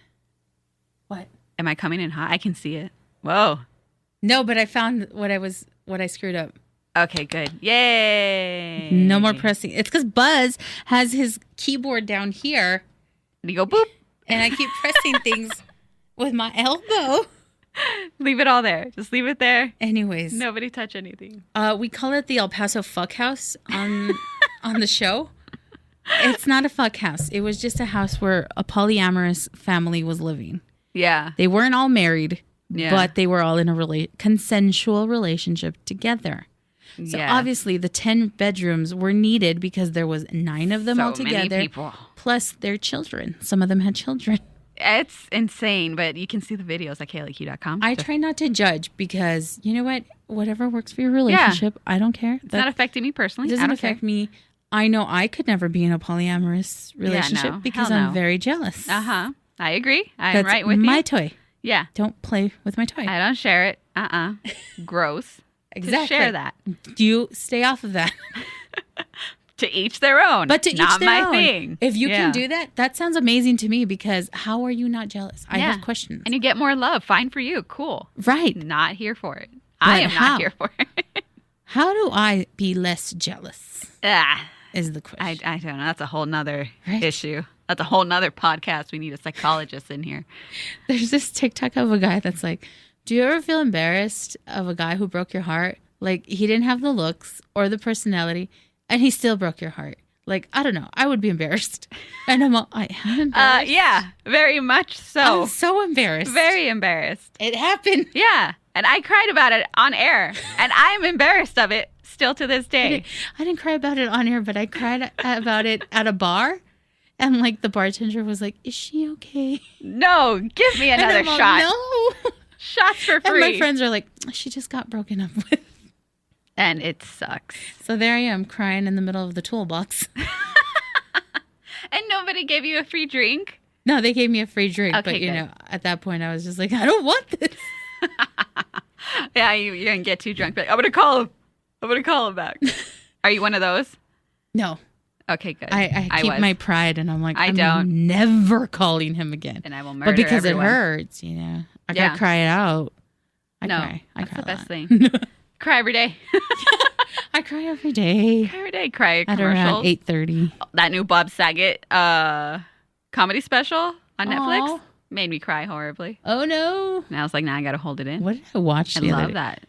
A: What?
B: Am I coming in hot? I can see it. Whoa.
A: No, but I found what I screwed up.
B: Okay, good. Yay.
A: No more pressing. It's because Buzz has his keyboard down here.
B: And you go boop.
A: And I keep pressing things with my elbow.
B: Leave it all there. Just leave it there.
A: Anyways.
B: Nobody touch anything.
A: We call it the El Paso Fuck House on the show. It's not a fuck house. It was just a house where a polyamorous family was living.
B: Yeah.
A: They weren't all married, but they were all in a consensual relationship together. So obviously the 10 bedrooms were needed because there was 9 of them all together.
B: Many people.
A: Plus their children. Some of them had children.
B: It's insane, but you can see the videos at KLAQ.com.
A: I try not to judge because, you know what? Whatever works for your relationship, I don't care.
B: It's not affecting me personally.
A: It doesn't affect me. I know I could never be in a polyamorous relationship because I'm very jealous.
B: I agree. I'm right with you.
A: My toy.
B: Yeah.
A: Don't play with my toy.
B: I don't share it. Gross.
A: Exactly.
B: To share that.
A: You stay off of that.
B: To each their own.
A: But to each
B: not
A: their
B: my
A: own.
B: thing.
A: If you can do that, that sounds amazing to me because how are you not jealous? I have questions.
B: And you get more love. Fine for you. Cool.
A: Right.
B: Not here for it. I am not here for it.
A: How do I be less jealous? Is the question.
B: I don't know. That's a whole nother issue. That's a whole nother podcast. We need a psychologist in here.
A: There's this TikTok of a guy that's like, do you ever feel embarrassed of a guy who broke your heart? Like, he didn't have the looks or the personality, and he still broke your heart. Like, I don't know. I would be embarrassed. And I'm embarrassed.
B: Yeah, very much so.
A: I'm so embarrassed.
B: Very embarrassed.
A: It happened.
B: Yeah. And I cried about it on air. And I'm embarrassed of it still to this day.
A: I didn't cry about it on air, but I cried about it at a bar. And like the bartender was like, is she okay?
B: No, give me another shot.
A: No.
B: Shots for free.
A: And my friends are like, she just got broken up with.
B: And it sucks.
A: So there I am crying in the middle of the toolbox.
B: And nobody gave you a free drink?
A: No, they gave me a free drink.
B: Okay,
A: but, you know, at that point, I was just like, I don't want this.
B: Yeah, you're going to get too drunk. Like, I'm going to call him. I'm going to call him back. Are you one of those?
A: No.
B: Okay, good.
A: I keep my pride, and I'm like,
B: I'm
A: never calling him again.
B: And I will murder
A: But because
B: everyone.
A: it hurts, you know. I got to cry it out. I cry.
B: That's
A: cry
B: the
A: a
B: best
A: lot.
B: thing. Cry every day.
A: I cry every day.
B: Cry every day. Cry at
A: around
B: commercials.
A: 8:30.
B: That new Bob Saget comedy special on Netflix
A: Aw.
B: made me cry horribly.
A: Oh, no.
B: And I was like, nah, I got to hold it in.
A: What did I watch
B: I
A: the other
B: love
A: day?
B: that.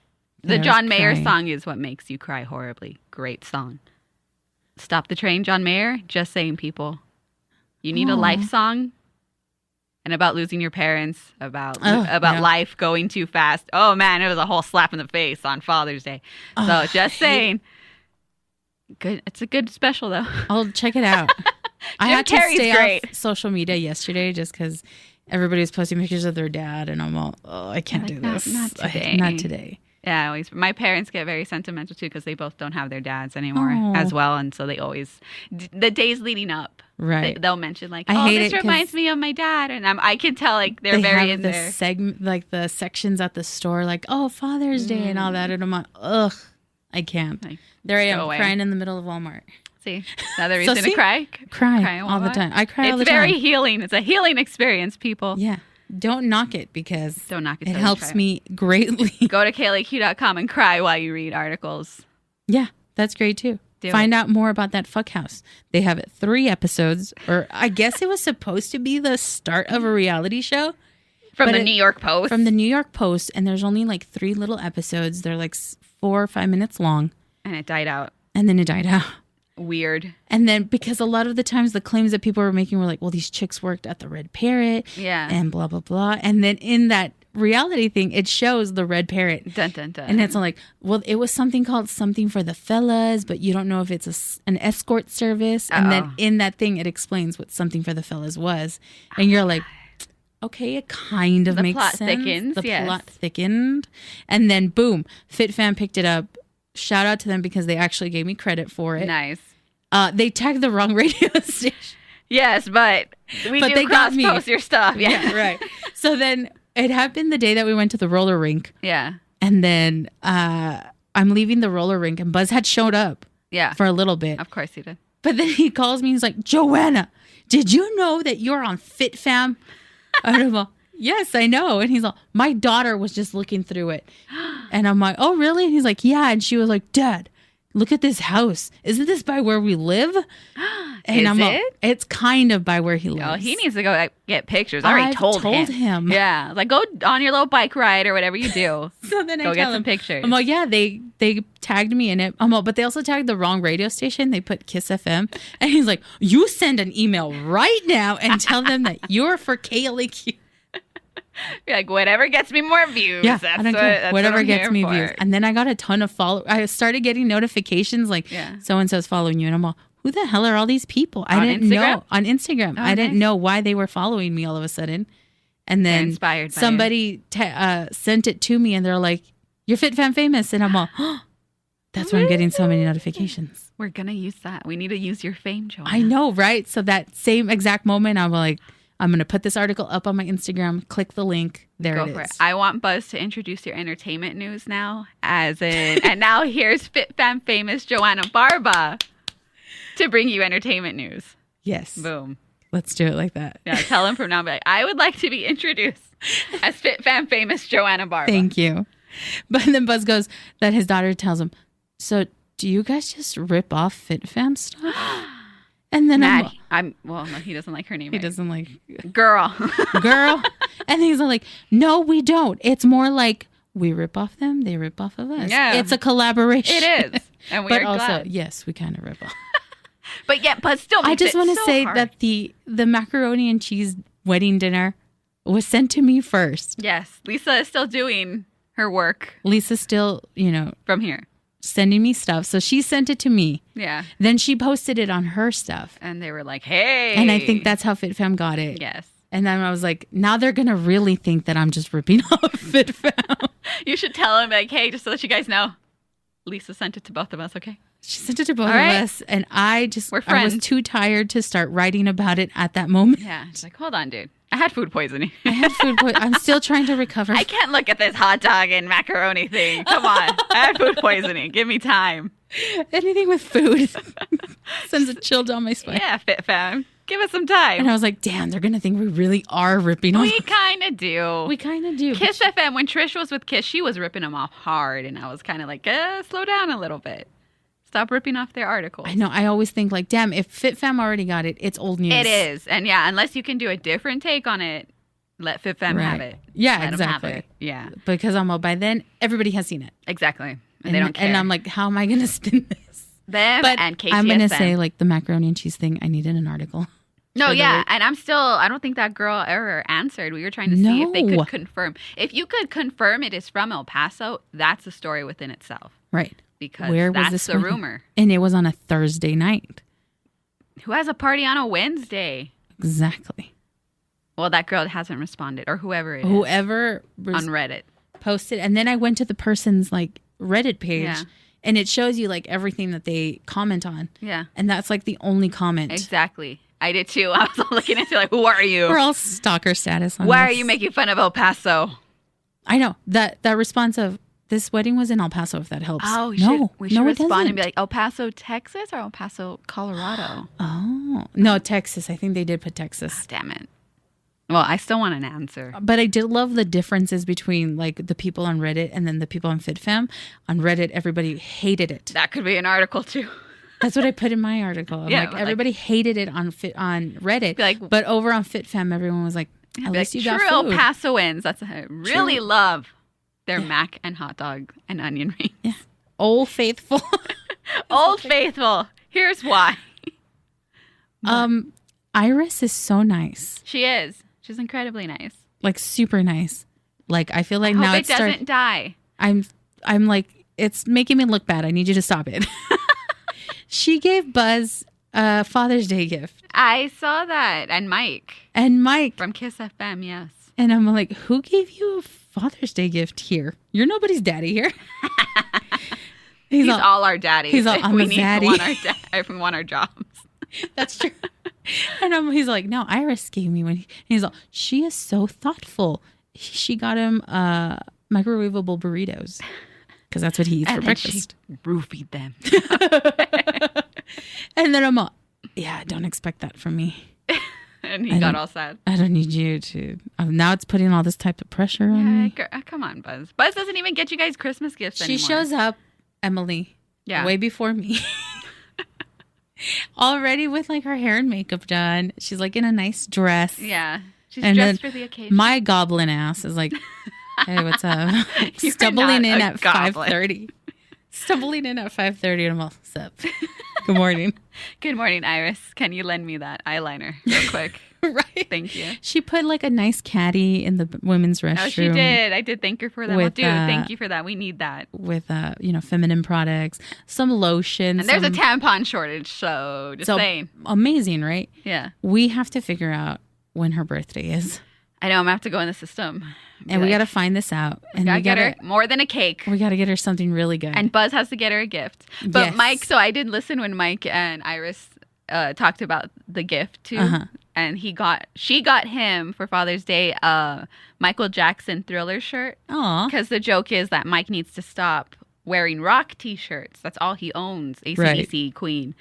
A: I
B: The
A: was
B: John Mayer
A: crying.
B: song is what makes you cry horribly. Great song. Stop the Train, John Mayer. Just saying, people. You need a life song. And about losing your parents, about life going too fast. Oh, man, it was a whole slap in the face on Father's Day. So just saying. Good. It's a good special, though.
A: I'll check it out. I had to
B: Carrey's
A: stay
B: great.
A: off social media yesterday just because everybody was posting pictures of their dad, and I'm all, I can't do
B: Not
A: this.
B: today.
A: Not today.
B: Yeah, always. My parents get very sentimental too because they both don't have their dads anymore as well, and so they always the days leading up,
A: right?
B: They'll mention like,
A: I hate
B: this
A: it
B: reminds me of my dad, and I can tell like they're very in there.
A: Segment like the sections at the store, like Father's Day and all that, and I'm like, ugh, I can't. Like, there I am crying in the middle of Walmart.
B: See, another reason to cry.
A: Cry all the time. I cry all the time.
B: It's very healing. It's a healing experience, people.
A: Yeah. Don't knock it because
B: it
A: helps me greatly.
B: Go to KLAQ.com and cry while you read articles.
A: Yeah, that's great too. Find out more about that fuck house. They have 3 episodes, or I guess it was supposed to be the start of a reality show.
B: From the New York Post.
A: From the New York Post, and there's only like 3 little episodes. They're like 4 or 5 minutes long.
B: And it died out.
A: And then it died out.
B: Weird.
A: And then because a lot of the times the claims that people were making were like, well, these chicks worked at the Red Parrot.
B: Yeah.
A: And blah, blah, blah. And then in that reality thing, it shows the Red Parrot.
B: Dun, dun, dun.
A: And it's like, well, it was something called Something for the Fellas, but you don't know if it's an escort service. And then in that thing, it explains what Something for the Fellas was. And you're like, okay, it kind of makes sense.
B: Thickens,
A: the plot thickened. And then boom, FitFam picked it up. Shout out to them because they actually gave me credit for it.
B: Nice.
A: They tagged the wrong radio station.
B: Yes, but they cross-post your stuff.
A: Yeah, right. So then it happened the day that we went to the roller rink.
B: Yeah.
A: And then I'm leaving the roller rink and Buzz had showed up.
B: Yeah.
A: For a little bit.
B: Of course he did.
A: But then he calls me and he's like, Joanna, did you know that you're on FitFam? I'm like, yes, I know. And he's like, my daughter was just looking through it. And I'm like, oh, really? And he's like, yeah. And she was like, Dad, look at this house. Isn't this by where we live? And
B: I'm like,
A: it's kind of by where he lives.
B: Oh, he needs to go get pictures. I already told him. Yeah. Like, go on your little bike ride or whatever you do.
A: So then
B: go get some pictures.
A: I'm like, yeah, they tagged me in it. But they also tagged the wrong radio station. They put Kiss FM. And he's like, you send an email right now and tell them that you're for KLAQ.
B: Be like, whatever gets me more views.
A: Yeah, I don't care. Whatever gets me
B: for.
A: views. And then I got a ton of follow. I started getting notifications like, so and so's following you, and I'm all, who the hell are all these people? I didn't know on Instagram. I didn't know why they were following me all of a sudden. And then
B: inspired by
A: somebody sent it to me, and they're like, "You're FitFam famous," and I'm all, that's why I'm getting so many notifications.
B: We're gonna use that. We need to use your fame, Joanna.
A: I know, right? So that same exact moment, I'm like, I'm going to put this article up on my Instagram. Click the link. There it is.
B: I want Buzz to introduce your entertainment news now. And now here's FitFam famous Joanna Barba to bring you entertainment news.
A: Yes.
B: Boom.
A: Let's do it like that.
B: Yeah, tell him from now. Be like, I would like to be introduced as FitFam famous Joanna Barba.
A: Thank you. But then Buzz goes that his daughter tells him, so do you guys just rip off FitFam stuff? And then
B: well, no, he doesn't like her name.
A: He doesn't like
B: girl.
A: And he's like, no, we don't. It's more like we rip off them. They rip off of us. Yeah. It's a collaboration.
B: It is. And we're
A: also,
B: glad.
A: yes, we kind of rip off.
B: but still,
A: I just want to say that the macaroni and cheese wedding dinner was sent to me first.
B: Yes. Lisa is still doing her work.
A: Lisa's still,
B: from here.
A: Sending me stuff. So she sent it to me.
B: Yeah.
A: Then she posted it on her stuff.
B: And they were like, hey.
A: And I think that's how FitFam got it.
B: Yes.
A: And then I was like, now they're going to really think that I'm just ripping off FitFam.
B: You should tell them, like, hey, just so that you guys know, Lisa sent it to both of us, okay?
A: She sent it to both of us. And I was too tired to start writing about it at that moment.
B: Yeah. She's like, hold on, dude. I had food poisoning.
A: I'm still trying to recover.
B: I can't look at this hot dog and macaroni thing. Come on. I had food poisoning. Give me time.
A: Anything with food sends a chill down my spine.
B: Yeah, FitFam. Give us some time.
A: And I was like, damn, they're going to think we really are ripping off.
B: We kind of do.
A: We kind of do.
B: Kiss FM, when Trish was with Kiss, she was ripping them off hard. And I was kind of like, slow down a little bit. Stop ripping off their articles.
A: I know. I always think like, damn, if FitFam already got it, it's old news.
B: It is. And yeah, unless you can do a different take on it, let FitFam have it.
A: Yeah,
B: let
A: exactly.
B: Yeah.
A: Because by then, everybody has seen it.
B: Exactly. And they don't care.
A: And I'm like, how am I going to spin this?
B: And KCSM.
A: I'm going to say like the macaroni and cheese thing, I needed an article.
B: No, yeah. And I don't think that girl ever answered. We were trying to see if they could confirm. If you could confirm it is from El Paso, that's a story within itself.
A: Right.
B: Because that's the rumor.
A: And it was on a Thursday night.
B: Who has a party on a Wednesday?
A: Exactly.
B: Well, that girl hasn't responded, or whoever it is.
A: Whoever
B: on Reddit.
A: posted. And then I went to the person's like Reddit page.
B: Yeah.
A: And it shows you like everything that they comment on.
B: Yeah.
A: And that's like the only comment.
B: Exactly. I did too. I was looking into like, who are you?
A: We're all stalker status on
B: Why
A: this.
B: are you making fun of El Paso?
A: I know. That response of, this wedding was in El Paso, if that helps.
B: Oh, we should
A: it
B: respond
A: doesn't.
B: and be like, El Paso, Texas or El Paso, Colorado?
A: Oh. No, Texas. I think they did put Texas.
B: Damn it. Well, I still want an answer.
A: But I did love the differences between like the people on Reddit and then the people on FitFam. On Reddit, everybody hated it.
B: That could be an article too.
A: That's what I put in my article. I'm like, everybody hated it on Reddit.
B: Like,
A: but over on FitFam, everyone was like, at least you got food.
B: True El Pasoans. That's I really love their mac and hot dog and onion rings.
A: Yeah. Old Faithful.
B: Old Faithful. Here's why.
A: Iris is so nice.
B: She is. She's incredibly nice.
A: Like super nice. Like I feel like
B: I
A: now
B: hope it doesn't die.
A: I'm like, it's making me look bad. I need you to stop it. She gave Buzz a Father's Day gift.
B: I saw that. And Mike. From Kiss FM, yes.
A: And I'm like, who gave you a Father's Day gift here? You're nobody's daddy here.
B: He's all our daddy.
A: He's all, I'm a daddy.
B: If we want our jobs.
A: That's true. And he's like, no, Iris gave me one. He's like, she is so thoughtful. She got him microwavable burritos because that's what he eats for breakfast.
B: She roofied them.
A: And then I'm all, yeah, don't expect that from me.
B: And he got all sad.
A: I don't need you to. Now it's putting all this type of pressure on me.
B: Come on, Buzz. Buzz doesn't even get you guys Christmas gifts anymore.
A: She shows up, Emily, way before me. Already with like her hair and makeup done. She's like in a nice dress.
B: Yeah. She's dressed for the occasion.
A: My goblin ass is like, hey, what's up? Stumbling in at 5:30. Stumbling in at 5:30 and I'm all, what's up? Good morning.
B: Good morning, Iris. Can you lend me that eyeliner real quick?
A: Right.
B: Thank you.
A: She put like a nice caddy in the women's restroom.
B: Oh, she did. I did thank her for that. Well, dude, thank you for that. We need that.
A: With, feminine products, some lotion.
B: And there's a tampon shortage, so just saying.
A: Amazing, right?
B: Yeah.
A: We have to figure out when her birthday is.
B: I know. I'm going to have to go in the system.
A: And we got to find this out.
B: And we got to get her more than a cake.
A: We got to get her something really good.
B: And Buzz has to get her a gift. But yes. Mike, so I did listen when Mike and Iris talked about the gift too. Uh-huh. And she got him for Father's Day a Michael Jackson Thriller shirt.
A: Aww.
B: Because the joke is that Mike needs to stop wearing rock t-shirts. That's all he owns. AC/DC, right. Queen.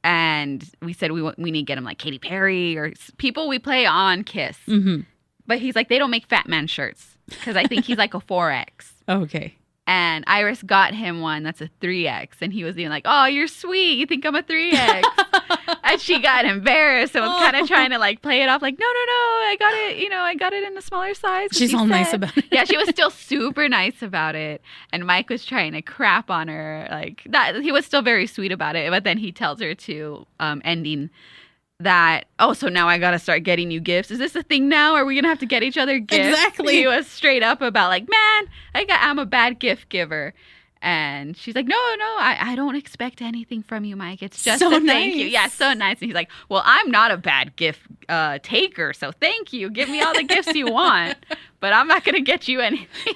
B: And we said we need to get him like Katy Perry or people we play on Kiss.
A: Mm-hmm.
B: But he's like, they don't make Fat Man shirts because I think he's like a 4X.
A: Okay.
B: And Iris got him one that's a 3X. And he was even like, oh, you're sweet. You think I'm a 3X. And she got embarrassed and was kind of trying to like play it off like, no, I got it. I got it in a smaller size.
A: She's all nice about it.
B: Yeah, she was still super nice about it. And Mike was trying to crap on her like that. He was still very sweet about it. But then he tells her to ending that, so now I gotta start getting you gifts. Is this a thing now? Are we gonna have to get each other gifts?
A: Exactly.
B: He was straight up about like, man, I'm a bad gift giver. And she's like, no, I don't expect anything from you, Mike. It's just
A: so
B: a
A: nice.
B: Thank you. Yeah, so nice. And he's like, well, I'm not a bad gift taker, so thank you. Give me all the gifts you want, but I'm not gonna get you anything.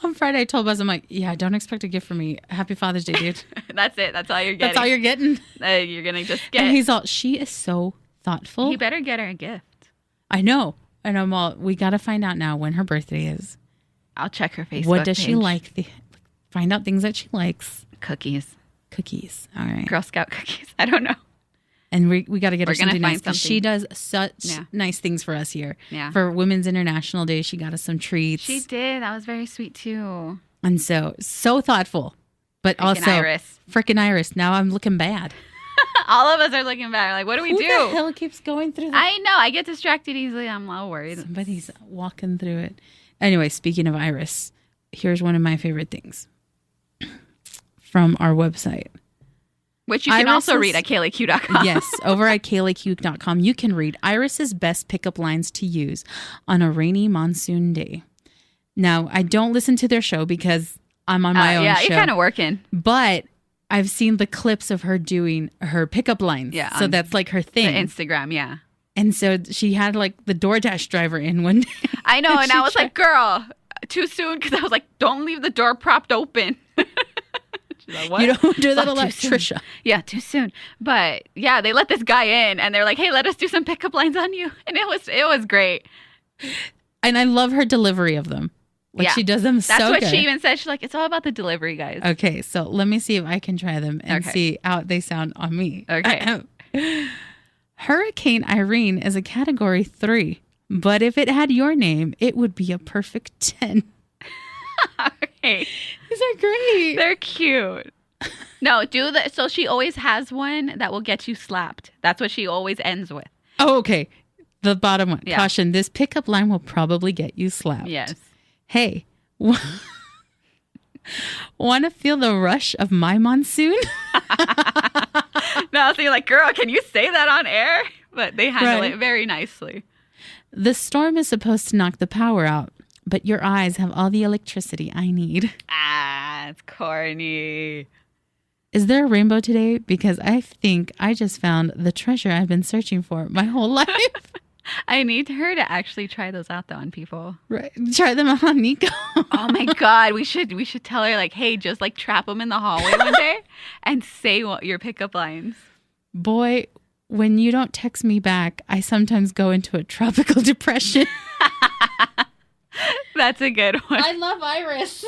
A: On Friday, I told Buzz, I'm like, yeah, don't expect a gift from me. Happy Father's Day, dude.
B: That's it. That's all you're getting.
A: That's all you're getting.
B: You're gonna just get.
A: And he's all, she is so thoughtful.
B: He better get her a gift.
A: I know. And I'm all, we got to find out now when her birthday is.
B: I'll check her Facebook
A: What does
B: page.
A: she like? Find out things that she likes.
B: Cookies.
A: All right.
B: Girl Scout cookies. I don't know.
A: And we got to get her something nice because she does such nice things for us here.
B: Yeah.
A: For Women's International Day, she got us some treats.
B: She did. That was very sweet too.
A: And so thoughtful. But also, freaking Iris. Now I'm looking bad.
B: All of us are looking bad. Like, what do we do?
A: Who the hell keeps going through that?
B: I know. I get distracted easily. I'm a little worried.
A: Somebody's walking through it. Anyway, speaking of Iris, here's one of my favorite things from our website.
B: Which you can also read at KLAQ.com.
A: Yes, over at KLAQ.com, you can read Iris's best pickup lines to use on a rainy monsoon day. Now, I don't listen to their show because I'm on my own show.
B: Yeah, you're kind of working.
A: But I've seen the clips of her doing her pickup lines.
B: Yeah.
A: So that's like her thing.
B: The Instagram, yeah.
A: And so she had like the DoorDash driver in one day.
B: I know. And I was like, girl, too soon because I was like, don't leave the door propped open. She's like, what?
A: You don't do that a
B: Like,
A: lot,
B: too soon.
A: Trisha.
B: Yeah, too soon. But yeah, they let this guy in and they're like, hey, let us do some pickup lines on you. And it was great.
A: And I love her delivery of them. Like
B: Yeah.
A: she does them
B: That's
A: so
B: what
A: good.
B: she even said. She's like, it's all about the delivery, guys.
A: Okay, so let me see if I can try them and see how they sound on me.
B: Okay.
A: Hurricane Irene is a category 3, but if it had your name, it would be a perfect 10.
B: Okay.
A: These are great.
B: They're cute. No, do the so she always has one that will get you slapped. That's what she always ends with.
A: Oh, okay. The bottom one.
B: Yeah.
A: Caution, this pickup line will probably get you slapped.
B: Yes.
A: Hey, want to feel the rush of my monsoon?
B: No, so you're like, girl, can you say that on air? But they handle
A: Right.
B: it very nicely.
A: The storm is supposed to knock the power out, but your eyes have all the electricity I need.
B: Ah, it's corny.
A: Is there a rainbow today? Because I think I just found the treasure I've been searching for my whole life.
B: I need her to actually try those out though on people.
A: Right. Try them out on Nico.
B: Oh my God, we should tell her like, hey, just like trap them in the hallway one day and say what your pickup lines.
A: Boy, when you don't text me back, I sometimes go into a tropical depression.
B: That's a good one.
A: I love Iris.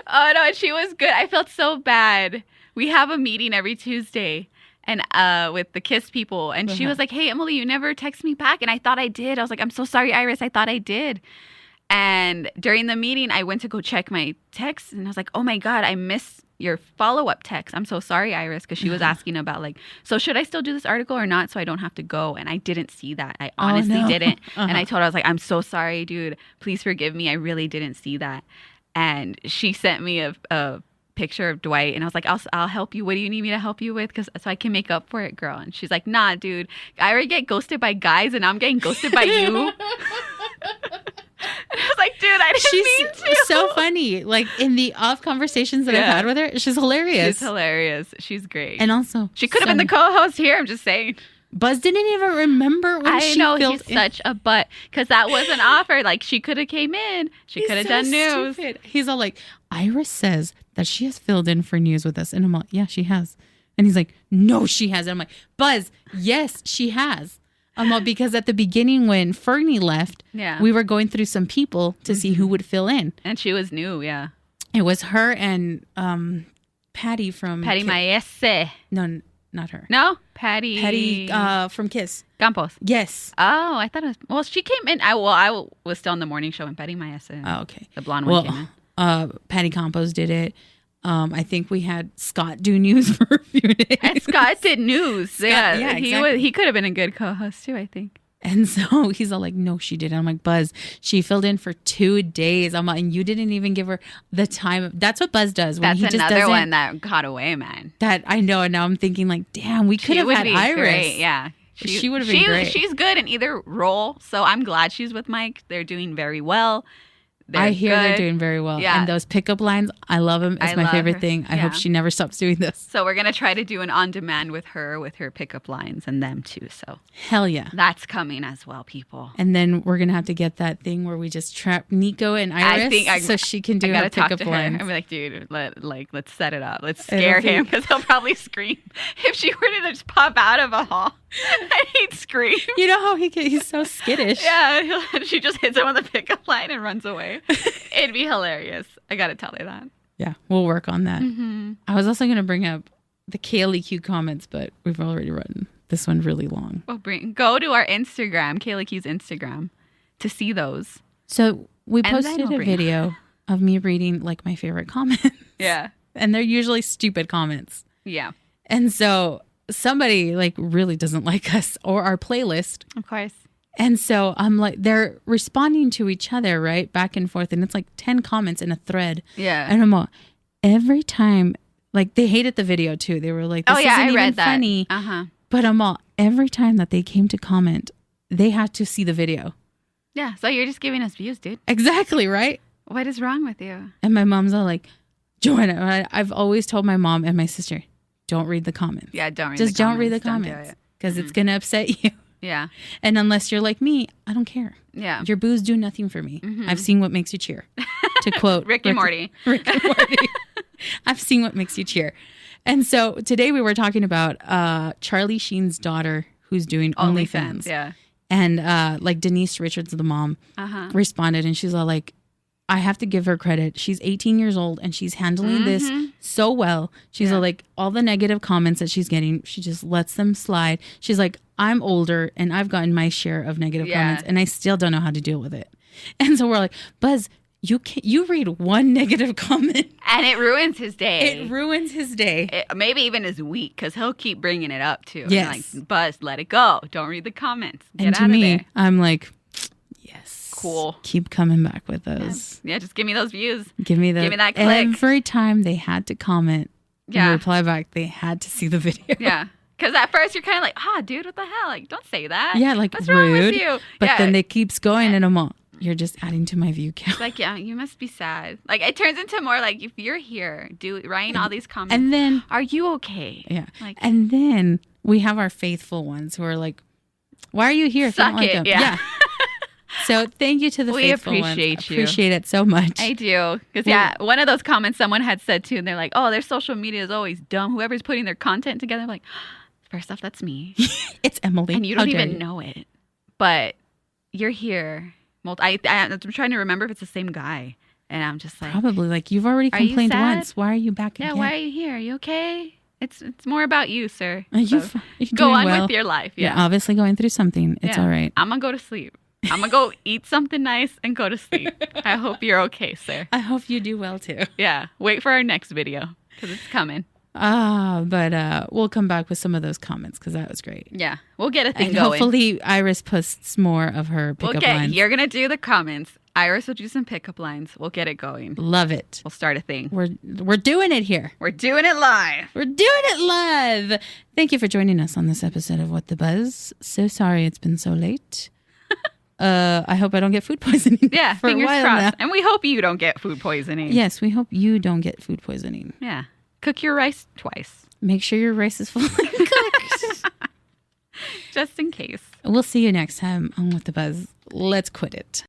B: Oh no, she was good. I felt so bad. We have a meeting every Tuesday and with the KISS people, and she was like, hey, Emily, you never text me back. And I thought I did. I was like, I'm so sorry, Iris. I thought I did. And during the meeting, I went to go check my text, and I was like, oh my God, I missed your follow-up text. I'm so sorry, Iris, because she was asking about like, so should I still do this article or not so I don't have to go? And I didn't see that. I honestly didn't. And I told her, I was like, I'm so sorry, dude. Please forgive me. I really didn't see that. And she sent me a picture of Dwight, and I was like, I'll help you. What do you need me to help you with? So I can make up for it, girl. And she's like, nah, dude. I already get ghosted by guys, and I'm getting ghosted by you. I was like, dude, I didn't mean to.
A: She's so funny. Like in the off conversations that I've had with her, she's hilarious.
B: She's hilarious. She's great.
A: And also,
B: she could have been the co-host here. I'm just saying.
A: Buzz didn't even remember when she
B: know
A: filled
B: he's such a butt because that was an offer. Like she could have came in. She could have done news.
A: Stupid. He's all like, Iris says that she has filled in for news with us, and I'm like, yeah, she has. And he's like, no, she hasn't. I'm like, Buzz, yes, she has. Because at the beginning when Fernie left, we were going through some people to see who would fill in.
B: And she was new, yeah.
A: It was her and Patty from...
B: Patty Maese.
A: No, not her.
B: No? Patty
A: from KISS.
B: Campos.
A: Yes.
B: Oh, I thought it was... Well, she came in... I was still on the morning show when Patty Maese.
A: Oh, okay.
B: The blonde one came
A: in. Patty Campos did it. I think we had Scott do news for a few days.
B: And Scott did news.
A: Scott, yeah, exactly.
B: He could have been a good co-host too, I think.
A: And so he's all like, no, she didn't. I'm like, Buzz, she filled in for 2 days. I'm like, and you didn't even give her the time. That's what Buzz does. When
B: That's
A: he
B: another
A: just
B: one that got away, man.
A: That I know. And now I'm thinking like, damn, we could have had Iris.
B: Great. Yeah.
A: She would have been great.
B: She's good in either role. So I'm glad she's with Mike. They're doing very well.
A: I hear they're doing very well.
B: Yeah.
A: And those pickup lines, I love them. It's my favorite thing. I hope she never stops doing this.
B: So we're going to try to do an on-demand with her pickup lines and them too. So
A: hell yeah.
B: That's coming as well, people.
A: And then we're going to have to get that thing where we just trap Nico and Iris so she can do her pickup lines.
B: I'm like, dude, let's set it up. Let's scare him because he'll probably scream. If she were to just pop out of a hall, he'd scream.
A: You know how he's so skittish.
B: Yeah, she just hits him with a pickup line and runs away. It'd be hilarious. I gotta tell you that.
A: Yeah, we'll work on that.
B: Mm-hmm.
A: I was also going to bring up the KLAQ comments, but we've already run this one really long.
B: Well, go to our Instagram, KLAQ's Instagram, to see those.
A: So we posted a video of me reading like my favorite comments.
B: Yeah.
A: And they're usually stupid comments.
B: Yeah.
A: And so somebody like really doesn't like us or our playlist.
B: Of course.
A: And so I'm like, they're responding to each other, right? Back and forth. And it's like 10 comments in a thread.
B: Yeah.
A: And I'm all, every time, like they hated the video too. They were like, this isn't even funny.
B: Uh-huh.
A: But I'm all, every time that they came to comment, they had to see the video.
B: Yeah. So you're just giving us views, dude.
A: Exactly, right?
B: What is wrong with you?
A: And my mom's all like, Joanna, I've always told my mom and my sister, don't read the comments.
B: Yeah, don't
A: read the comments. Because it's going to upset you.
B: Yeah.
A: And unless you're like me, I don't care.
B: Yeah.
A: Your boos do nothing for me. Mm-hmm. I've seen what makes you cheer. to quote
B: Rick and Morty.
A: Rick and Morty. I've seen what makes you cheer. And so today we were talking about Charlie Sheen's daughter who's doing OnlyFans.
B: Yeah.
A: And like Denise Richards, the mom, responded and she's all like, I have to give her credit. She's 18 years old and she's handling this so well. She's all like, all the negative comments that she's getting, she just lets them slide. She's like, I'm older and I've gotten my share of negative comments and I still don't know how to deal with it. And so we're like, Buzz, you read one negative comment
B: and it ruins his day.
A: It ruins his day.
B: Maybe even his week, because he'll keep bringing it up too.
A: Yes.
B: Like, Buzz, let it go. Don't read the comments. Get
A: and
B: out
A: to
B: of
A: me,
B: there.
A: I'm like, yes.
B: Cool.
A: Keep coming back with those.
B: Yeah, just give me those views.
A: Give me that click. Every time they had to comment and reply back, they had to see the video.
B: Yeah. Because at first you're kind of like, dude, what the hell? Like, don't say that.
A: Yeah, like,
B: what's
A: rude.
B: Wrong with you?
A: But then it keeps going and I'm all, you're just adding to my view count.
B: It's like, yeah, you must be sad. Like, it turns into more like, if you're here, writing all these comments,
A: and then,
B: are you okay?
A: Yeah.
B: Like,
A: and then we have our faithful ones who are like, why are you here? If you don't like them?
B: Yeah.
A: So thank you to the faithful ones.
B: You.
A: Appreciate it so much.
B: I do. Because, one of those comments someone had said too, and they're like, oh, their social media is always dumb. Whoever's putting their content together, I'm like, first off, that's me.
A: It's Emily.
B: And you don't even know it. But you're here. I'm trying to remember if it's the same guy. And I'm just like.
A: Probably. Like, you've already complained once. Why are you back again?
B: Yeah, why are you here? Are you okay? It's more about you, sir.
A: You're
B: go on
A: well.
B: with your life. Yeah.
A: You're obviously going through something. It's all right.
B: I'm going to go to sleep. I'm going to go eat something nice and go to sleep. I hope you're okay, sir.
A: I hope you do well, too.
B: Yeah. Wait for our next video because it's coming.
A: But we'll come back with some of those comments because that was great.
B: Yeah. We'll get a thing
A: and
B: going.
A: Hopefully Iris posts more of her pickup lines.
B: You're going to do the comments. Iris will do some pickup lines. We'll get it going.
A: Love it.
B: We'll start a thing.
A: We're doing it here.
B: We're doing it live.
A: We're doing it live. Thank you for joining us on this episode of What the Buzz. So sorry it's been so late. I hope I don't get food poisoning.
B: Yeah,
A: for
B: fingers
A: a while
B: crossed.
A: now.
B: And we hope you don't get food poisoning.
A: Yes, we hope you don't get food poisoning.
B: Yeah. Cook your rice twice.
A: Make sure your rice is fully cooked.
B: Just in case.
A: We'll see you next time on What the Buzz. Let's quit it.